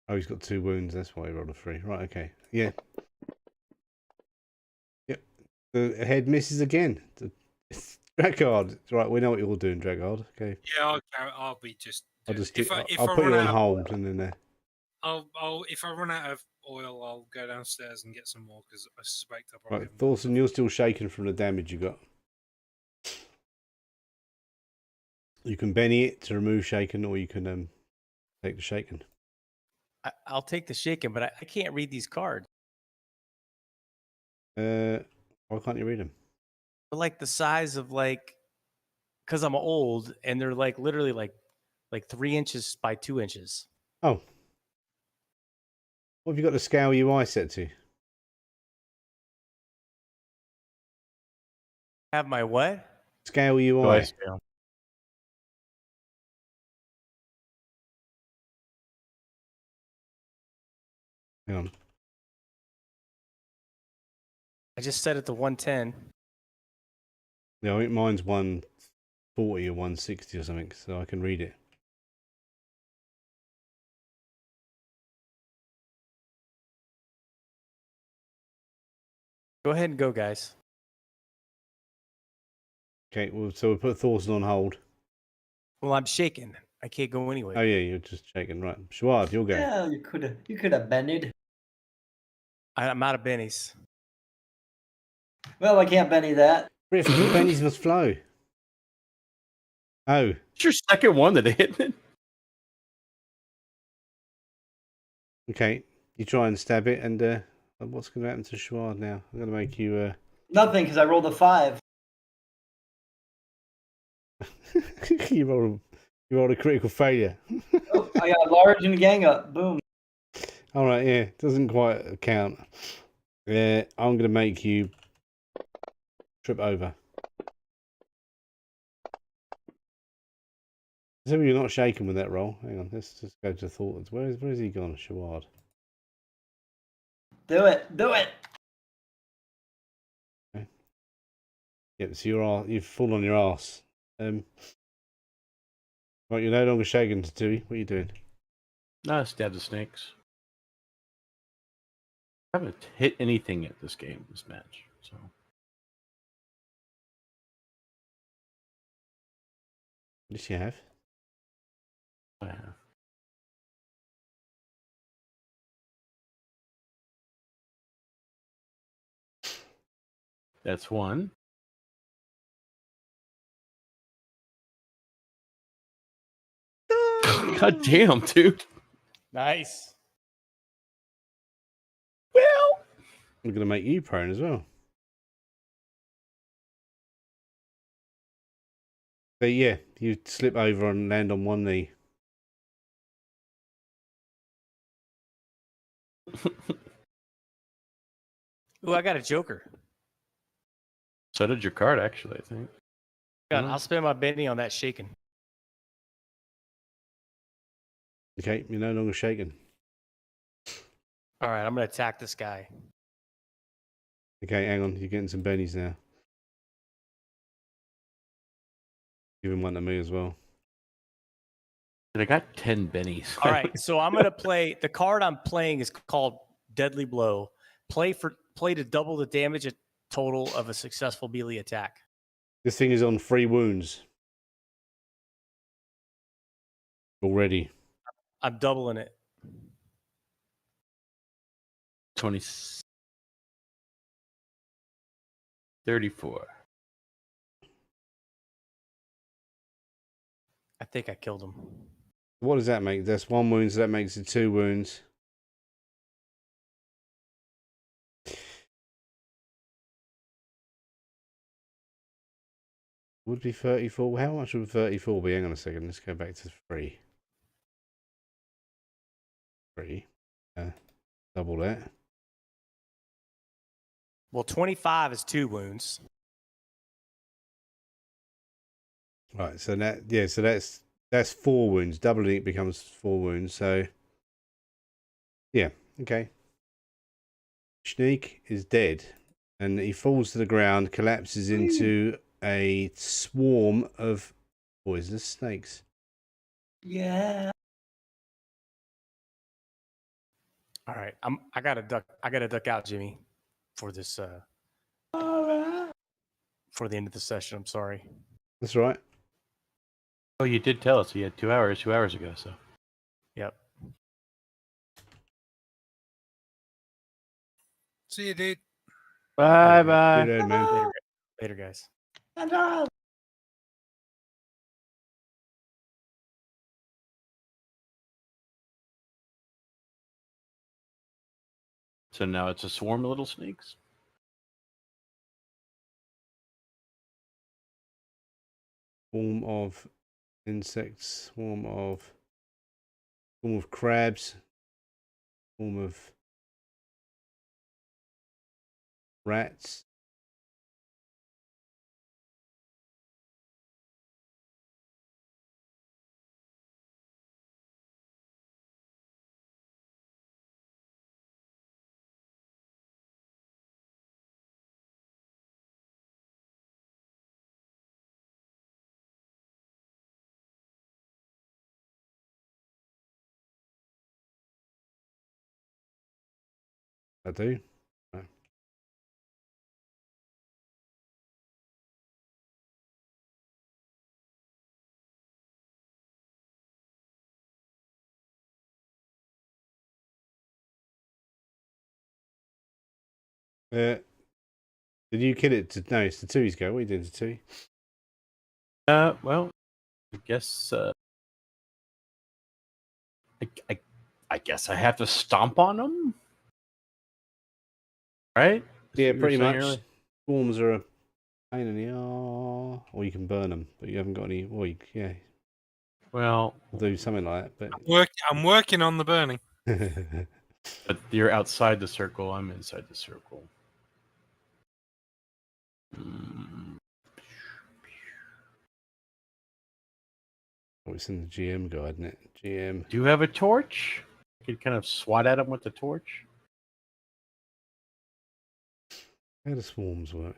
Oh, he's got 2 wounds. That's why he rolled a 3. Right. Okay. Yeah. Yep. The head misses again. Drakkard. Right. We know what you're doing, Drakkard. Okay. Yeah, I'll be just. I'll doing- just. if I I'll put run you on out of- hold, and then. if I run out of oil, I'll go downstairs and get some more because I suspect I probably Right, haven't. Thorson, you're still shaking from the damage you got. You can Benny it to remove shaken, or you can take the shaken. I'll take the shaken, but I can't read these cards. Why can't you read them? They're like the size of like, because I'm old, and they're like literally like 3 inches by 2 inches. Oh, what have you got the scale UI set to? Have my what? Scale UI. Device scale. Hang on. I just set it to 110. Yeah, I think mine's 140 or 160 or something, so I can read it. Go ahead and go, guys. Okay, well, so we put Thorson on hold. Well, I'm shaking. I can't go Oh anyway. yeah, you're just shaking, right? Schwab, you'll go. Yeah, you could have bended. I'm out of bennies. Well, I can't Benny that. Griff, your pennies must flow. Oh, It's your second one that hit it. okay. You try and stab it, and what's going to happen to Schwab now? I'm going to make you. Nothing, because I rolled a 5. you rolled a critical failure. Oh, I got large and gang up. Boom. All right, yeah, doesn't quite count. Yeah, I'm going to make you trip over. So you're not shaken with that roll. Hang on, let's just go to Thornton's. Where's he gone, Shawad? Do it. Do it. Okay. Yep, so you've fallen on your ass. Right, you're no longer shaken, Tui. What are you doing? No, stab the snakes. I haven't hit anything at this game, this match. So Yes, you have. I have. That's one. God damn, dude. Nice. Well, I'm going to make you prone as well. But yeah, you slip over and land on one knee. Ooh, I got a joker. so did your card, actually, I think. God, I'll spend my benny on that shaken. Okay, you're no longer shaken. All right, I'm gonna attack this guy. Okay, hang on. You're getting some bennies now. Give him one to me as well. And I got 10 bennies. All right, so I'm gonna play. The card I'm playing is called Deadly Blow. Play to double the damage total of a successful melee attack. This thing is on 3 wounds. Already. I'm doubling it. 20. 34. I think I killed him. What does that make? That's 1 wound, so that makes it 2 wounds. Would be 34. How much would 34 be? Hang on a second. Let's go back to 3. 3. Double that. Well, 25 is 2 wounds. Right, so that's 4 wounds. Doubling it becomes 4 wounds. So yeah, okay. Sneak is dead, and he falls to the ground, collapses into a swarm of poisonous snakes. Yeah. All right, I gotta duck out, Jimmy, for this All right. for the end of the session. I'm sorry. That's right. Oh, you did tell us you had 2 hours ago, so. Yep. See you, dude. Bye See bye. you later, man. Later, guys. And So now it's a swarm of little snakes. Swarm of insects, swarm of crabs, swarm of rats. I do. Did you kill it? No, it's the Tui's go. What are you doing to Tui? Well, I guess I guess I have to stomp on them, right? That's Yeah, what you were pretty saying much. earlier? Swarms are a pain in the arse. Or you can burn them, but you haven't got any. Well, yeah, Well, I'll do something like that. I'm working on the burning. But but you're outside the circle. I'm inside the circle. Mm, oh, it's in the GM guide, isn't it? GM. do you have a torch? You could kind of swat at them with the torch. How do swarms work?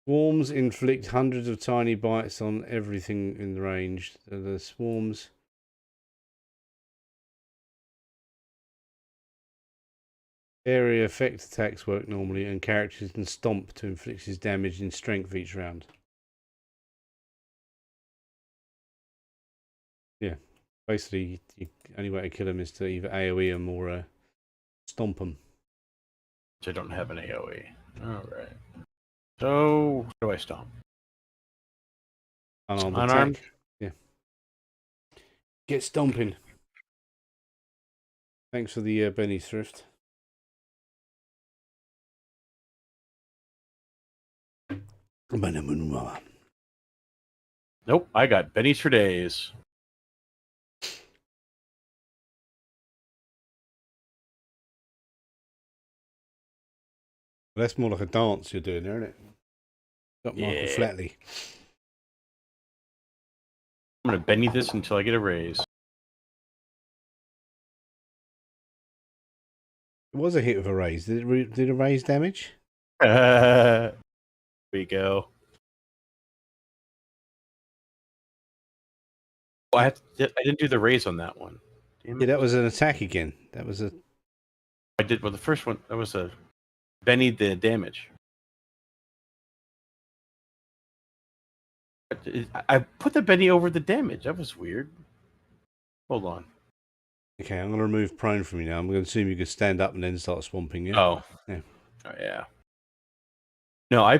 Swarms inflict hundreds of tiny bites on everything in the range. The swarms. Area effect attacks work normally, and characters can stomp to inflict his damage in strength each round. Yeah, basically, the only way to kill him is to either AoE him or stomp him. Which I don't have an AoE. All right. So, what do I stomp? Unarmed Unarmed? attack. Yeah. Get stomping. Thanks for the Benny Thrift. Nope, I got bennies for days. That's more like a dance you're doing there, isn't it? Got Michael Yeah. Flatley. I'm gonna benny this until I get a raise. It was a hit with a raise. Did it a raise damage? There we go. Oh, I didn't do the raise on that one. Damn Yeah, it. that was an attack again. That was a. I did. Well, the first one that was a benny the damage. I put the benny over the damage. That was weird. Hold on. Okay, I'm going to remove prone from you now. I'm going to assume you can stand up and then start swamping. Yeah. Oh. Yeah. Oh yeah. No, I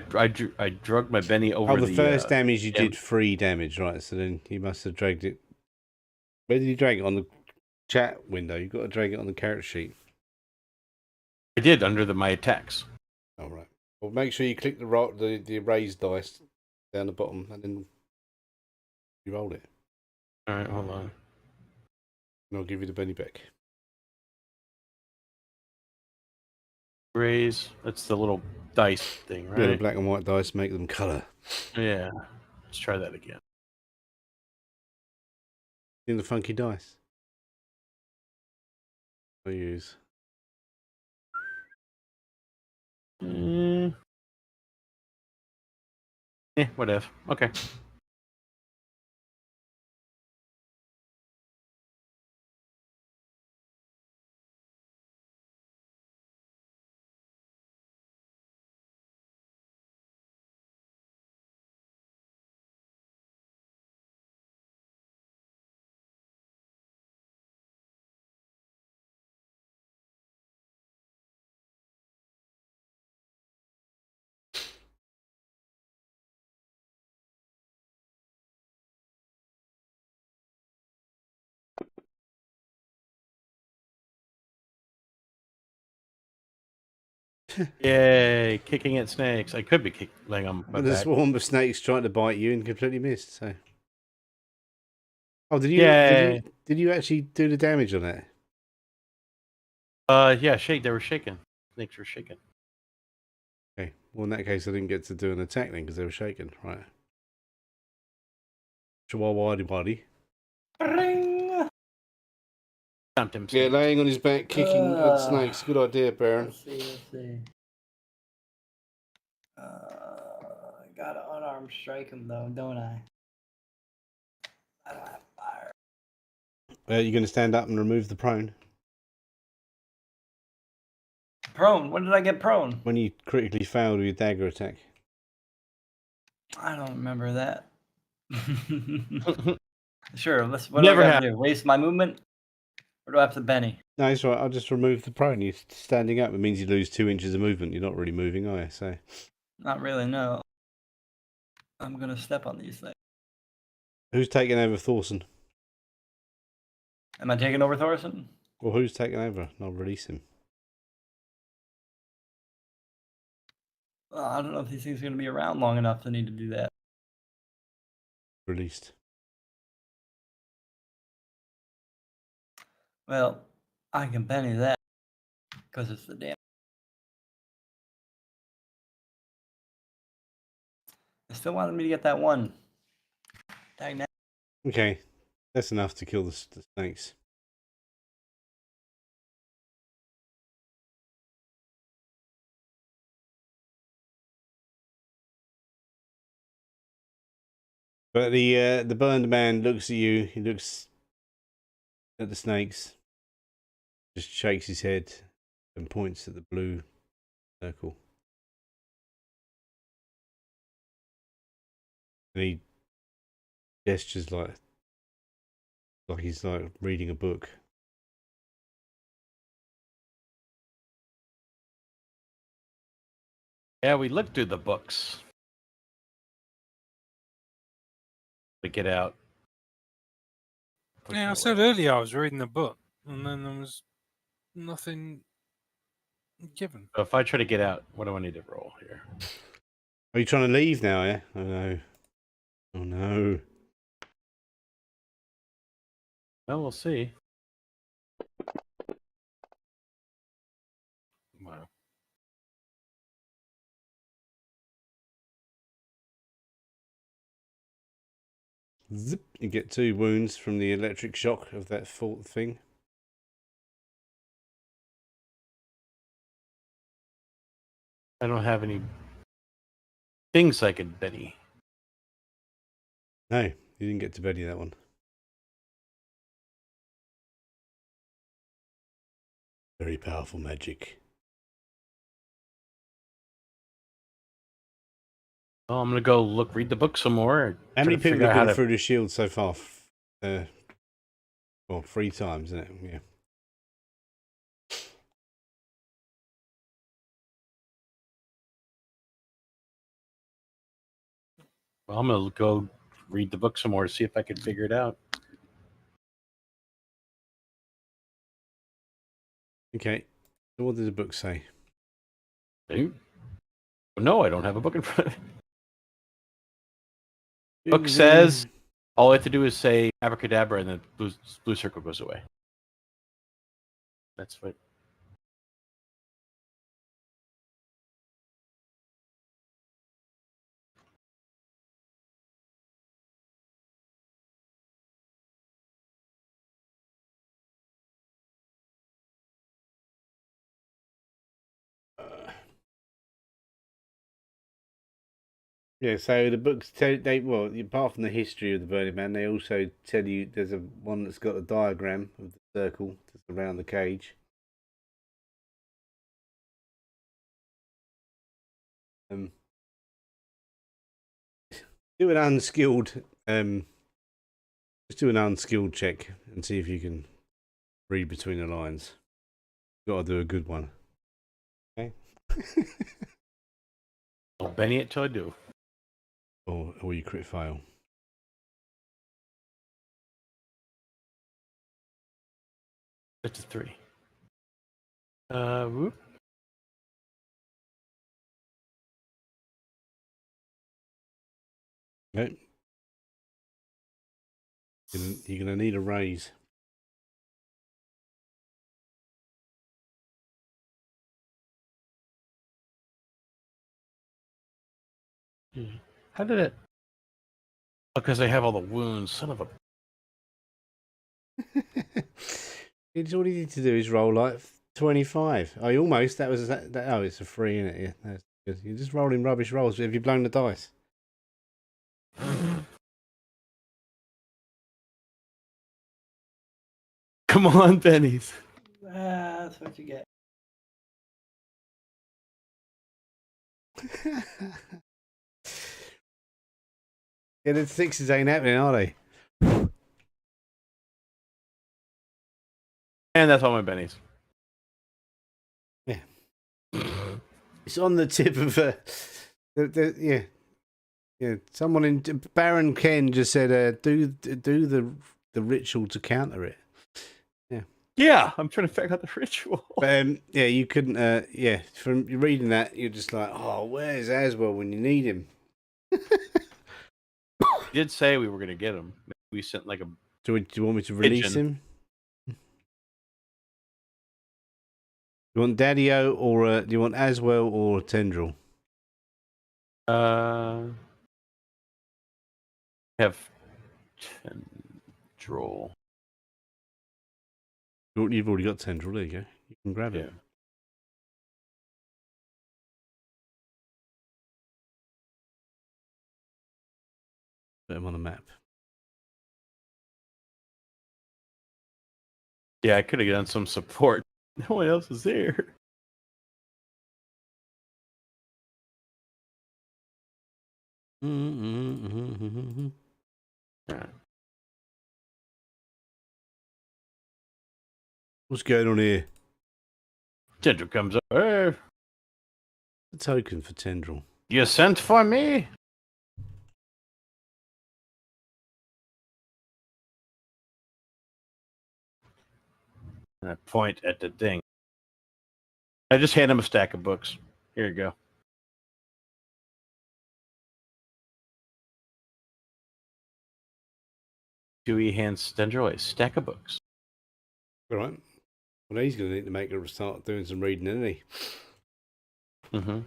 drug my benny over Oh, the first damage you dam- did 3 damage, right? So then you must have dragged it. Where did you drag it on the chat window? You've got to drag it on the character sheet. I did under my attacks. All right. Well, make sure you click the raised dice down the bottom, and then you roll it. All right, hold on. And I'll give you the Benny back. Raise. That's the little dice thing, right? Yeah, the black and white dice make them colour. Yeah. Let's try that again. In the funky dice. I use. Whatever. Okay. Yay, kicking at snakes. I could be laying on my But a back. swarm of snakes trying to bite you and completely missed. So, oh, Yay. did you actually do the damage on that? Yeah, they were shaking. Snakes were shaking. Okay. Well, in that case, I didn't get to do an attack then because they were shaken. Right. Chihuahua body. Bring. Dumped him. Yeah, Snake. laying on his back, kicking at snakes. Good idea, Baron. Let's see. Gotta unarmed strike him though, don't I? I don't have fire. You're going to stand up and remove the prone Prone. When did I get prone? when you critically failed with your dagger attack. I don't remember that. Sure. What do Never I gotta happened. do? Waste my movement? Or do I have to Benny? No, it's right. I'll just remove the prone. You're standing up. It means you lose 2 inches of movement. You're not really moving, are you? So, Not really, no. I'm gonna step on these things. who's taking over Thorson? Am I taking over Thorson? Well, who's taking over? And I'll release him. Well, I don't know if these things are gonna be around long enough to need to do that. Released. Well, I can Benny that because it's the damn. I still wanted me to get that one. Dang that. Okay, that's enough to kill the snakes. But the burned man looks at you. He looks at the snakes, just shakes his head, and points at the blue circle. And he gestures like he's like reading a book. Yeah, we looked through the books. To get out. Push Yeah, him I said away. earlier I was reading a book, and then there was nothing given. So if I try to get out, what do I need to roll here? Are you trying to leave now? Yeah. Oh no. Oh no. Well, we'll see. Wow. Zip. You get 2 wounds from the electric shock of that fault thing. I don't have any things I could Benny. No, you didn't get to Betty that one. Very powerful magic. Oh, I'm gonna go read the book some more. How try many to people figure have out how been to- through the shield so far? Well, 3 times, isn't it? Yeah. Well, I'm gonna go read the book some more to see if I can figure it out. Okay. So what does the book say? No, I don't have a book in front of me. Book says all I have to do is say abracadabra and the blue circle goes away. That's what. Yeah, so the books apart from the history of the Burning Man, they also tell you there's one that's got a diagram of the circle just around the cage. Do an unskilled just do an unskilled check and see if you can read between the lines. Got to do a good one. Okay. I'll Benny it till I do. or you crit fail. That's a 3. Whoop. Nope. You're gonna need a raise. How did it? Because they have all the wounds. Son of a. It's all you need to do is roll like 25. Oh, you almost. That was that. Oh, it's a 3, isn't it? Yeah, that's good. You're just rolling rubbish rolls. Have you blown the dice? Come on, pennies. That's what you get. Yeah, the 6s ain't happening, are they? And that's all my bennies. Yeah. It's on the tip of yeah. Yeah, someone in Baron Ken just said, "Do the ritual to counter it." Yeah, I'm trying to figure out the ritual. But yeah, you couldn't. Yeah, from reading that, you're just like, "Oh, where's Aswell when you need him?" You did say we were going to get him. We sent like a. Do you want me to release Pigeon. him? You want Daddy-O or do you want Aswell or Tendril? Have Tendril. You've already got Tendril. There you go. You can grab it. Yeah. Put him on a map. Yeah, I could have done some support. No one else is there. Mm-hmm. Yeah. What's going on here? Tendril comes up. Hey, A token for Tendril. you sent for me? And I point at the thing. I just hand him a stack of books. Here you go. Dewey hands Tendril a stack of books. All right. Well, he's going to need to make her start doing some reading, isn't he? Mm-hmm.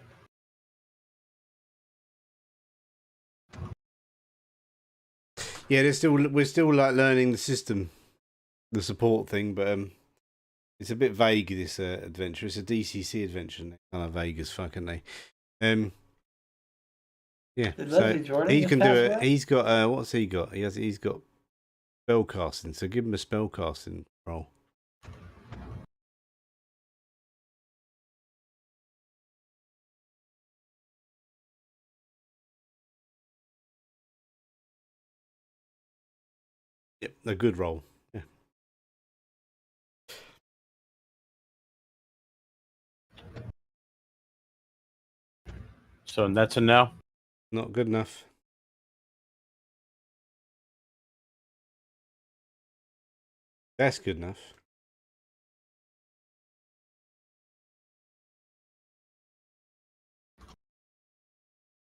Yeah, we're still like learning the system, the support thing, but it's a bit vague. This adventure, it's a DCC adventure, and they're kind of vague as fuck, aren't they? Yeah. Did So Leslie Jordan he just can pass do it. away? He's got what's he got? He's got spell casting. So give him a spell casting roll. Yep, a good roll. Yeah. So that's a no. Not good enough. That's good enough.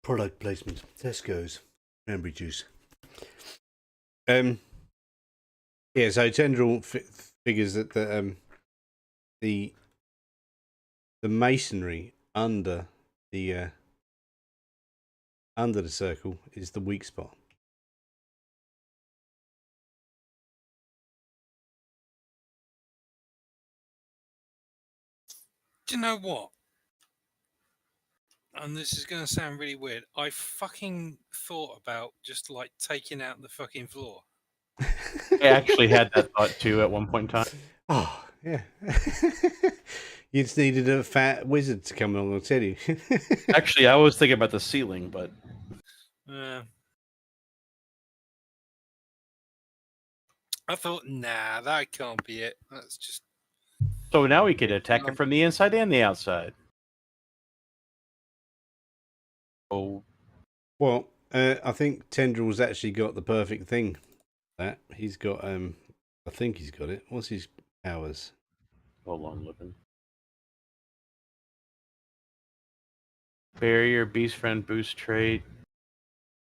Product placement. Tesco's cranberry juice. Yeah. So Tendril figures that the masonry under the circle is the weak spot. Do you know what? And this is going to sound really weird. I fucking thought about just like taking out the fucking floor. I actually had that thought too at one point in time. Oh, yeah. You just needed a fat wizard to come along and tell you. Actually, I was thinking about the ceiling, but I thought, nah, that can't be it. That's just. so now we could attack it from the inside and the outside. Oh, Well, I think Tendril's actually got the perfect thing. That he's got, I think he's got it. What's his powers? hold on, looking. Barrier, beast friend, boost trait.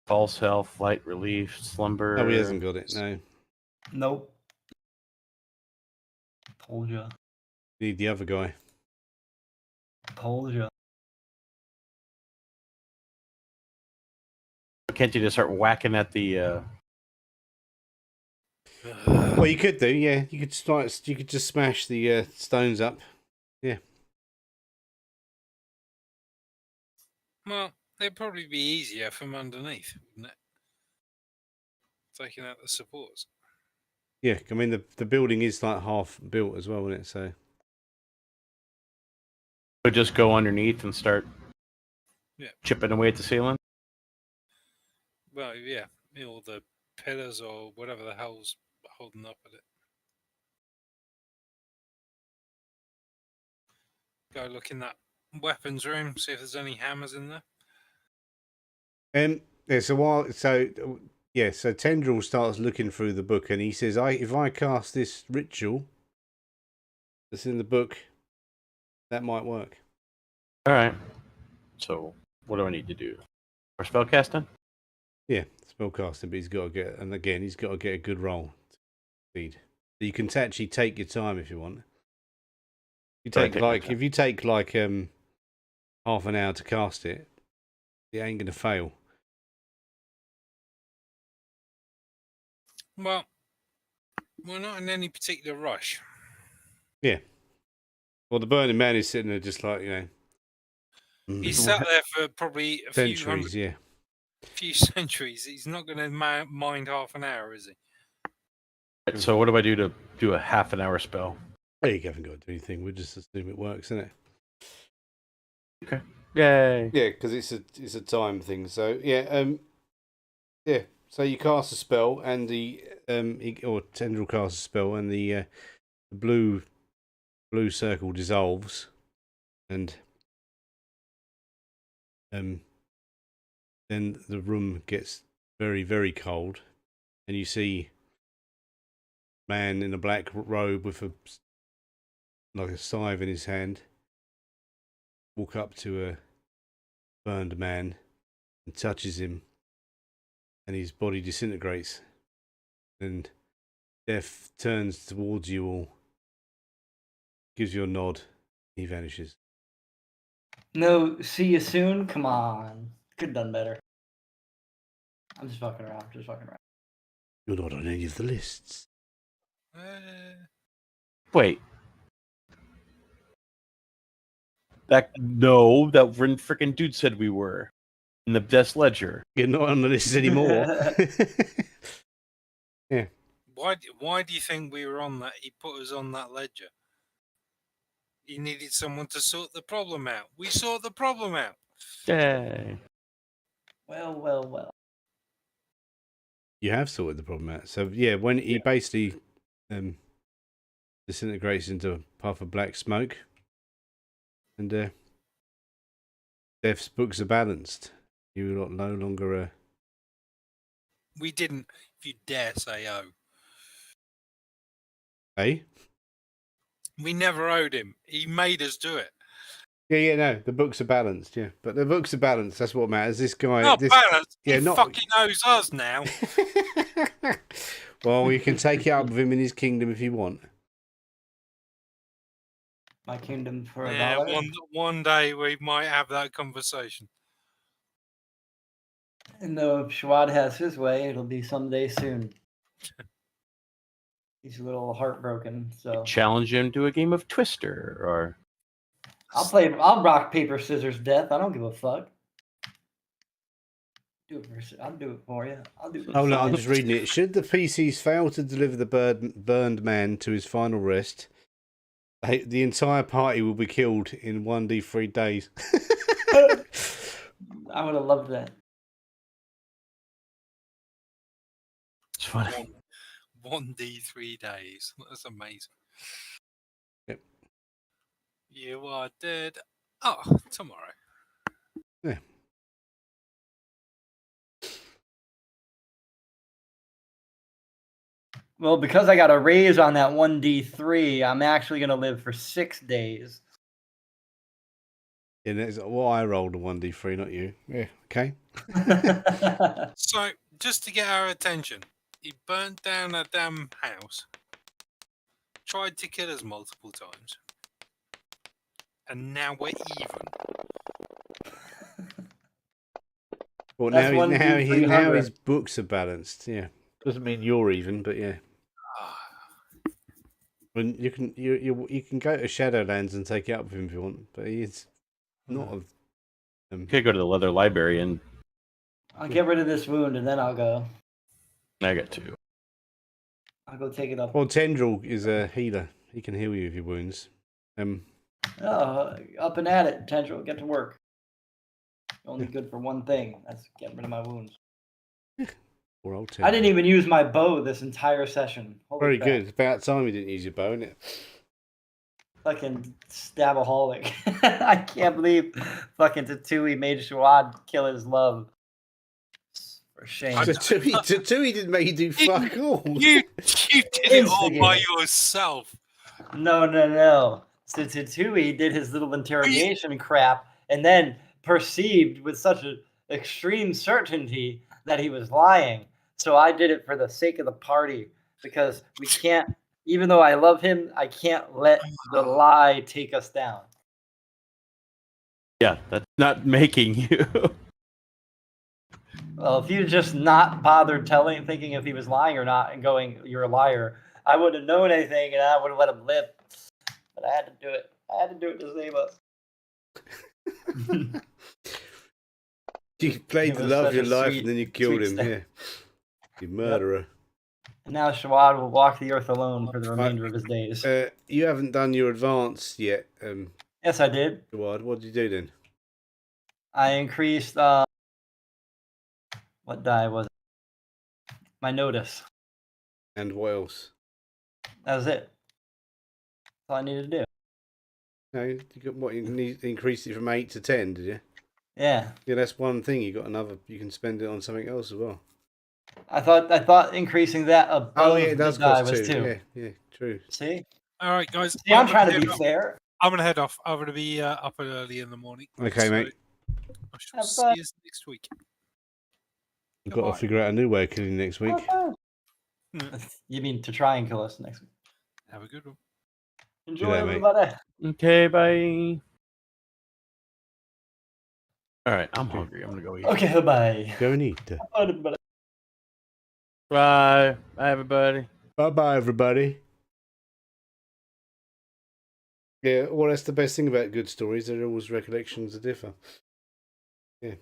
False health, light relief, slumber. Oh, he hasn't got it. No, Nope. Told ya. need the other guy. Told ya. Can't you just start whacking at the? Well, you could do. Yeah, you could start. You could just smash the stones up. Well, it'd probably be easier from underneath, wouldn't it? Taking out the supports. Yeah, I mean the building is like half built as well, isn't it? So Would just go underneath and start chipping away at the ceiling. Well, yeah, or the pillars or whatever the hell's holding up at it. Go look in that weapons room, see if there's any hammers in there. yeah, so Tendril starts looking through the book and he says, if I cast this ritual that's in the book, that might work. All right. So what do I need to do? For spellcasting? Yeah, spellcasting, but he's got to get, and again, he's got to get a good roll. Speed. So you can actually take your time if you want. If you take like half an hour to cast it, it ain't gonna fail. Well, we're not in any particular rush. Yeah. Well, the Burning Man is sitting there just like, He's sat there for probably a centuries, few centuries. He's not going to mind half an hour, is he? Right, so what do I do to do a half an hour spell? Well, you haven't got to do anything. We'll just assume it works, isn't it? Okay. Yay. Yeah, because it's a time thing. So yeah. So you cast a spell, and the or Tendril casts a spell, and the blue circle dissolves, and then the room gets very, very cold, and you see a man in a black robe with a scythe in his hand walk up to a burned man and touches him, and his body disintegrates, and death turns towards you all, gives you a nod, he vanishes. No, see you soon? Come on. Could have done better. I'm just fucking around. You're not on any of the lists. Wait. That freaking dude said we were in the desk ledger. You're not on the list anymore. Yeah. Why do you think we were on that? He put us on that ledger. He needed someone to sort the problem out. We sort the problem out. Yay. Well. You have sorted the problem out. So yeah, when he basically disintegrates into a puff of black smoke, and Death's books are balanced. You're no longer We didn't, if you dare say oh. Eh? We never owed him. He made us do it. Yeah, no, the books are balanced, yeah. But the books are balanced, that's what matters. This guy... Not balanced. Yeah, he fucking owes us now. Well, you can take it up with him in his kingdom if you want. My kingdom for $1. One day we might have that conversation. And though if Schwad has his way, it'll be someday soon. He's a little heartbroken, so... Challenge him to a game of Twister, or... I'll rock, paper, scissors, death. I don't give a fuck. I'll do it for you. I'll do it. Oh, no, I'm just reading it. Should the PCs fail to deliver the burned man to his final rest, the entire party will be killed in 1d3 days. I would have loved that. It's funny. 1d3 days. That's amazing. Yep. You are dead. Oh, tomorrow. Yeah. Well, because I got a raise on that 1d3, I'm actually going to live for 6 days. Yeah, that's what I rolled a 1d3, not you. Yeah, okay. So, just to get our attention, he burnt down a damn house, tried to kill us multiple times, and now we're even. Well, That's now one he's now dude, he 300. now his books are balanced. Yeah, doesn't mean you're even, but yeah. When you can go to Shadowlands and take it up with him if you want, but he's not a. Could go to the leather library, and I'll get rid of this wound and then I'll go. I got 2. I'll go take it up. Well, Tendril is a healer. He can heal you of your wounds. Oh, up and at it, Tendril. Get to work. Only good for one thing. That's getting rid of my wounds. Poor old Tendril. I didn't even use my bow this entire session. Holy Very crap. good. It's about time you didn't use your bow, isn't it? Fucking stabaholic. I can't believe fucking Tatooine made Shawad kill his love. For shame. Tatooine didn't make you do fuck all. You did it all by Instigator. yourself. No. So Tatooine did his little interrogation crap and then perceived with such an extreme certainty that he was lying. So I did it for the sake of the party because we can't, even though I love him, I can't let the lie take us down. Yeah, that's not making you. Well, if you just not bothered thinking if he was lying or not and going, you're a liar, I wouldn't have known anything and I would have let him live. But I had to do it. I had to do it to save us. You played It the was love of such your a life sweet- and then you killed sweet him. step. Yeah. You murderer. And now Shawad will walk the earth alone for the remainder of his days. You haven't done your advance yet, Yes, I did. Gerard. What did you do then? I increased, what die was it? My notice. And what else? That was it. That's all I needed to do. No, you got what? You increased it from 8 to 10, did you? Yeah. Yeah, that's one thing. You got another. You can spend it on something else as well. I thought increasing that above Oh yeah, it the does die cost was 2. 2. Yeah, true. See? All right, guys. See, I'm gonna trying to head be off. fair. I'm gonna head off. I'm gonna be up early in the morning. Okay, so mate. I shall Have see fun. you next week. We've got to Goodbye. figure out a new way of killing next week. You mean to try and kill us next week? Have a good one. Enjoy, that, mate. everybody. Okay, bye. All right, I'm hungry. I'm gonna go eat. Okay, bye. Go and eat. Bye. Bye. Bye, everybody. Bye, everybody. Yeah, well, that's the best thing about good stories. They're always recollections that differ. Yeah.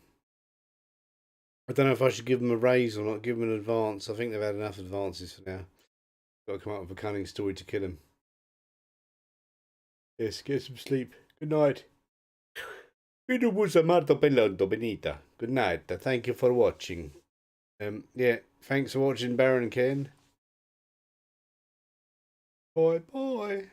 I don't know if I should give them a raise or not, give them an advance. I think they've had enough advances for now. Got to come up with a cunning story to kill him. Yes, get some sleep. Good night. Good night. Thank you for watching. Yeah, thanks for watching Baron and Ken. Bye.